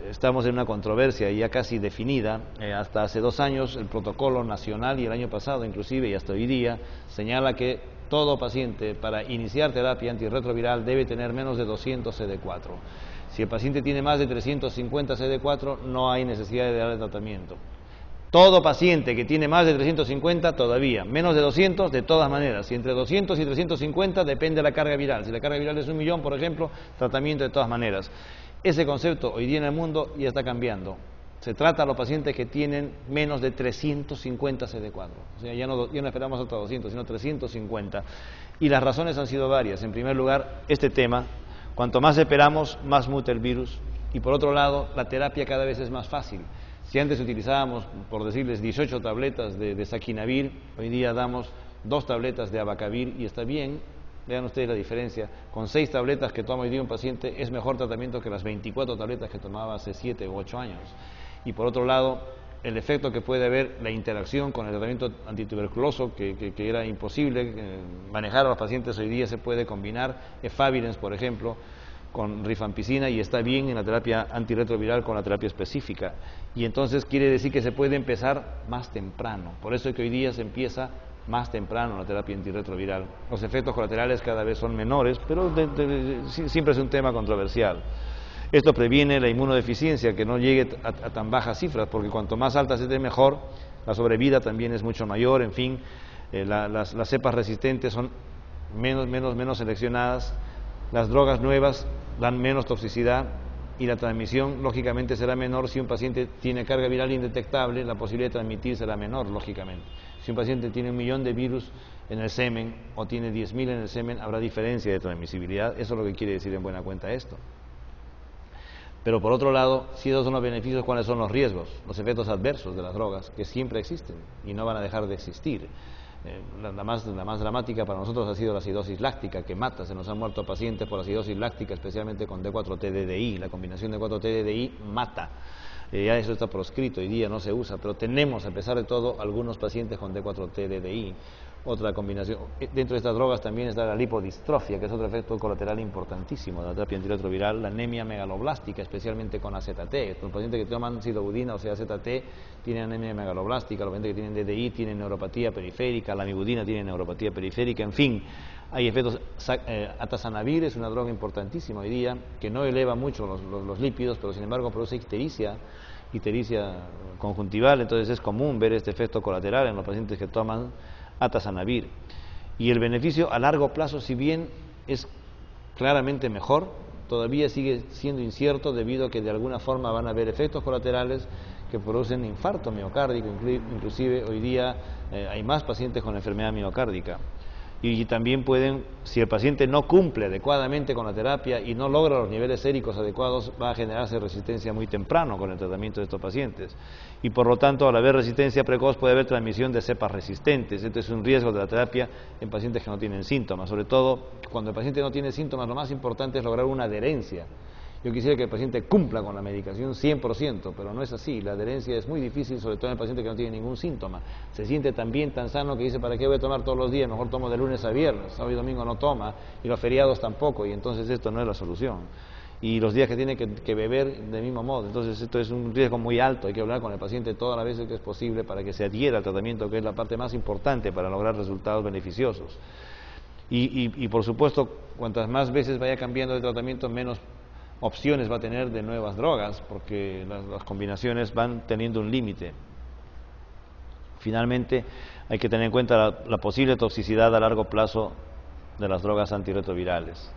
Estamos en una controversia ya casi definida. Hasta hace 2 años el protocolo nacional y el año pasado inclusive y hasta hoy día señala que todo paciente para iniciar terapia antirretroviral debe tener menos de 200 CD4. Si el paciente tiene más de 350 CD4 no hay necesidad de darle tratamiento. Todo paciente que tiene más de 350 todavía, menos de 200 de todas maneras. Si entre 200 y 350 depende de la carga viral. Si la carga viral es 1 millón, por ejemplo, tratamiento de todas maneras. Ese concepto hoy día en el mundo ya está cambiando. Se trata a los pacientes que tienen menos de 350 CD4. O sea, ya no esperamos hasta 200, sino 350. Y las razones han sido varias. En primer lugar, este tema, cuanto más esperamos, más muta el virus. Y por otro lado, la terapia cada vez es más fácil. Si antes utilizábamos, por decirles, 18 tabletas de saquinavir, hoy día damos 2 tabletas de abacavir y está bien. Vean ustedes la diferencia. Con 6 tabletas que toma hoy día un paciente es mejor tratamiento que las 24 tabletas que tomaba hace 7 u 8 años. Y por otro lado, el efecto que puede haber, la interacción con el tratamiento antituberculoso, que era imposible manejar a los pacientes, hoy día se puede combinar efavirenz, por ejemplo, con rifampicina y está bien en la terapia antirretroviral con la terapia específica. Y entonces quiere decir que se puede empezar más temprano. Por eso es que hoy día se empieza más temprano la terapia antirretroviral. Los efectos colaterales cada vez son menores, pero siempre es un tema controversial. Esto previene la inmunodeficiencia, que no llegue a tan bajas cifras, porque cuanto más alta esté mejor, la sobrevida también es mucho mayor, en fin, las cepas resistentes son menos seleccionadas, las drogas nuevas dan menos toxicidad y la transmisión lógicamente será menor. Si un paciente tiene carga viral indetectable, la posibilidad de transmitir será menor, lógicamente. Si un paciente tiene 1 millón de virus en el semen o tiene 10.000 en el semen, habrá diferencia de transmisibilidad. Eso es lo que quiere decir en buena cuenta esto. Pero por otro lado, si esos son los beneficios, ¿cuáles son los riesgos? Los efectos adversos de las drogas, que siempre existen y no van a dejar de existir. La más dramática para nosotros ha sido la acidosis láctica, que mata. Se nos han muerto pacientes por acidosis láctica, especialmente con D4-TDDI. La combinación de D4-TDDI mata. Ya eso está proscrito, hoy día no se usa, pero tenemos, a pesar de todo, algunos pacientes con D4-TDDI. Otra combinación, dentro de estas drogas también está la lipodistrofia, que es otro efecto colateral importantísimo de la terapia antirretroviral, la anemia megaloblástica, especialmente con AZT. Los pacientes que toman sidobudina, o sea, AZT, tienen anemia megaloblástica. Los pacientes que tienen DDI tienen neuropatía periférica, la amibudina tiene neuropatía periférica, en fin. Hay efectos. Atazanavir es una droga importantísima hoy día, que no eleva mucho los lípidos, pero sin embargo produce ictericia conjuntival. Entonces es común ver este efecto colateral en los pacientes que toman atazanavir. Y el beneficio a largo plazo, si bien es claramente mejor, todavía sigue siendo incierto debido a que de alguna forma van a haber efectos colaterales que producen infarto miocárdico. Inclusive hoy día hay más pacientes con enfermedad miocárdica. Y también pueden, si el paciente no cumple adecuadamente con la terapia y no logra los niveles séricos adecuados, va a generarse resistencia muy temprano con el tratamiento de estos pacientes. Y por lo tanto, al haber resistencia precoz, puede haber transmisión de cepas resistentes. Esto es un riesgo de la terapia en pacientes que no tienen síntomas. Sobre todo, cuando el paciente no tiene síntomas, lo más importante es lograr una adherencia. Yo quisiera que el paciente cumpla con la medicación 100%, pero no es así. La adherencia es muy difícil, sobre todo en el paciente que no tiene ningún síntoma. Se siente tan bien, tan sano, que dice, ¿para qué voy a tomar todos los días? Mejor tomo de lunes a viernes, sábado y domingo no toma, y los feriados tampoco, y entonces esto no es la solución. Y los días que tiene que beber del mismo modo. Entonces esto es un riesgo muy alto, hay que hablar con el paciente todas las veces que es posible para que se adhiera al tratamiento, que es la parte más importante para lograr resultados beneficiosos. Y por supuesto, cuantas más veces vaya cambiando de tratamiento, menos opciones va a tener de nuevas drogas, porque las combinaciones van teniendo un límite. Finalmente, hay que tener en cuenta la posible toxicidad a largo plazo de las drogas antirretrovirales.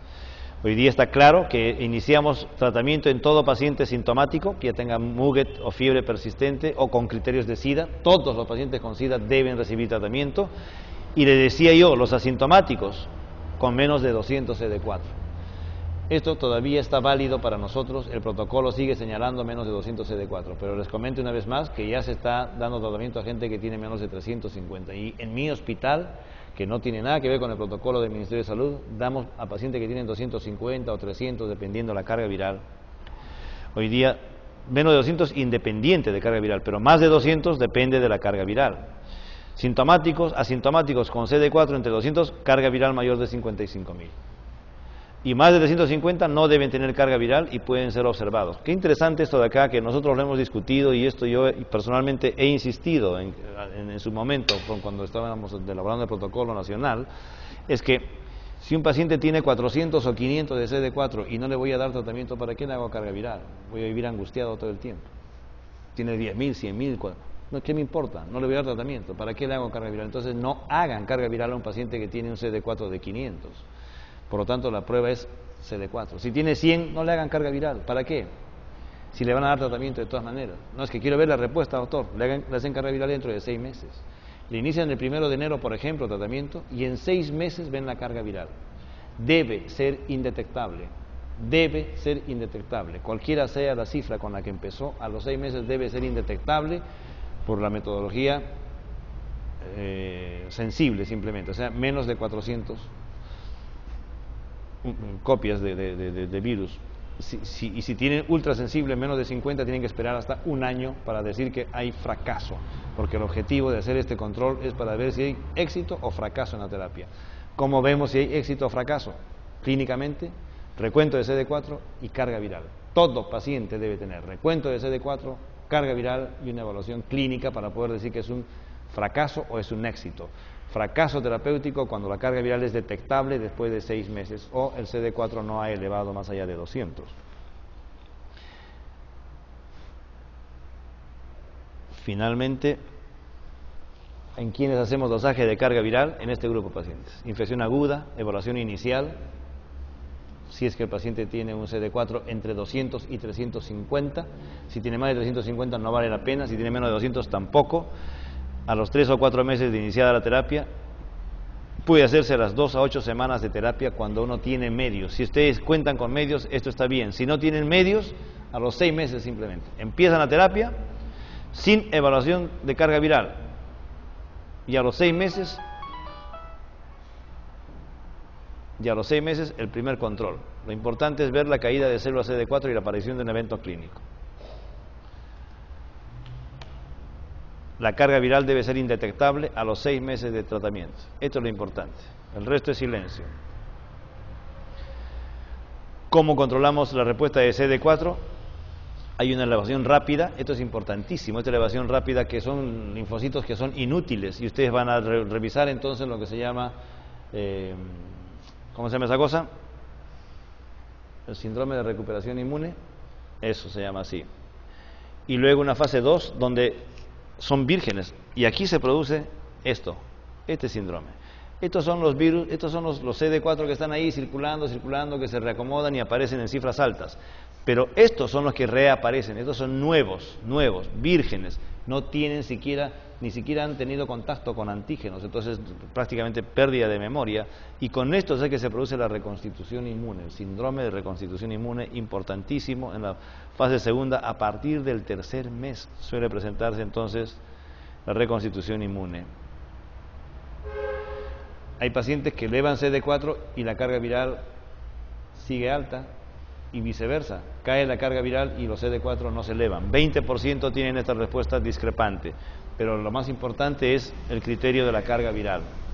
Hoy día está claro que iniciamos tratamiento en todo paciente sintomático, que ya tenga MUGET o fiebre persistente o con criterios de SIDA. Todos los pacientes con SIDA deben recibir tratamiento. Y le decía yo, los asintomáticos con menos de 200 CD4. Esto todavía está válido para nosotros, el protocolo sigue señalando menos de 200 CD4, pero les comento una vez más que ya se está dando tratamiento a gente que tiene menos de 350. Y en mi hospital, que no tiene nada que ver con el protocolo del Ministerio de Salud, damos a pacientes que tienen 250 o 300, dependiendo de la carga viral. Hoy día, menos de 200 independiente de carga viral, pero más de 200 depende de la carga viral. Sintomáticos, asintomáticos con CD4 entre 200, carga viral mayor de 55.000. Y más de 350 no deben tener carga viral y pueden ser observados. Qué interesante esto de acá, que nosotros lo hemos discutido, y esto yo personalmente he insistido en su momento, cuando estábamos elaborando el protocolo nacional, es que si un paciente tiene 400 o 500 de CD4 y no le voy a dar tratamiento, ¿para qué le hago carga viral? Voy a vivir angustiado todo el tiempo. Tiene 10.000, 100.000, no, ¿qué me importa? No le voy a dar tratamiento, ¿para qué le hago carga viral? Entonces no hagan carga viral a un paciente que tiene un CD4 de 500. Por lo tanto, la prueba es CD4. Si tiene 100, no le hagan carga viral. ¿Para qué? Si le van a dar tratamiento de todas maneras. No, es que quiero ver la respuesta, doctor. Le hacen carga viral dentro de 6 meses. Le inician el 1 de enero, por ejemplo, tratamiento, y en 6 meses ven la carga viral. Debe ser indetectable. Debe ser indetectable. Cualquiera sea la cifra con la que empezó, a los 6 meses debe ser indetectable por la metodología sensible, simplemente. O sea, menos de 400 copias de virus. Y si tienen ultrasensible menos de 50, tienen que esperar hasta un año para decir que hay fracaso, porque el objetivo de hacer este control es para ver si hay éxito o fracaso en la terapia. ¿Cómo vemos si hay éxito o fracaso? Clínicamente, recuento de CD4 y carga viral. Todo paciente debe tener recuento de CD4, carga viral y una evaluación clínica para poder decir que es un fracaso o es un éxito. Fracaso terapéutico cuando la carga viral es detectable después de 6 meses o el CD4 no ha elevado más allá de 200. Finalmente, ¿en quiénes hacemos dosaje de carga viral? En este grupo de pacientes. Infección aguda, evaluación inicial, si es que el paciente tiene un CD4 entre 200 y 350. Si tiene más de 350 no vale la pena, si tiene menos de 200 tampoco. A los 3 o 4 meses de iniciada la terapia, puede hacerse a las 2 a 8 semanas de terapia cuando uno tiene medios. Si ustedes cuentan con medios, esto está bien. Si no tienen medios, a los 6 meses simplemente. Empiezan la terapia sin evaluación de carga viral. Y a los 6 meses, el primer control. Lo importante es ver la caída de células CD4 y la aparición de un evento clínico. La carga viral debe ser indetectable a los 6 meses de tratamiento. Esto es lo importante. El resto es silencio. ¿Cómo controlamos la respuesta de CD4? Hay una elevación rápida. Esto es importantísimo. Esta elevación rápida, que son linfocitos que son inútiles. Y ustedes van a revisar entonces lo que se llama... ¿cómo se llama esa cosa? El síndrome de recuperación inmune. Eso se llama así. Y luego una fase 2 donde son vírgenes, y aquí se produce este síndrome. Estos son los virus, estos son los CD4 que están ahí circulando, que se reacomodan y aparecen en cifras altas. Pero estos son los que reaparecen, estos son nuevos, vírgenes, no tienen ni siquiera han tenido contacto con antígenos, entonces prácticamente pérdida de memoria, y con esto es que se produce la reconstitución inmune, el síndrome de reconstitución inmune, importantísimo en la fase segunda. A partir del 3er mes suele presentarse entonces la reconstitución inmune. Hay pacientes que elevan CD4 y la carga viral sigue alta, y viceversa, cae la carga viral y los CD4 no se elevan. 20% tienen esta respuesta discrepante, pero lo más importante es el criterio de la carga viral.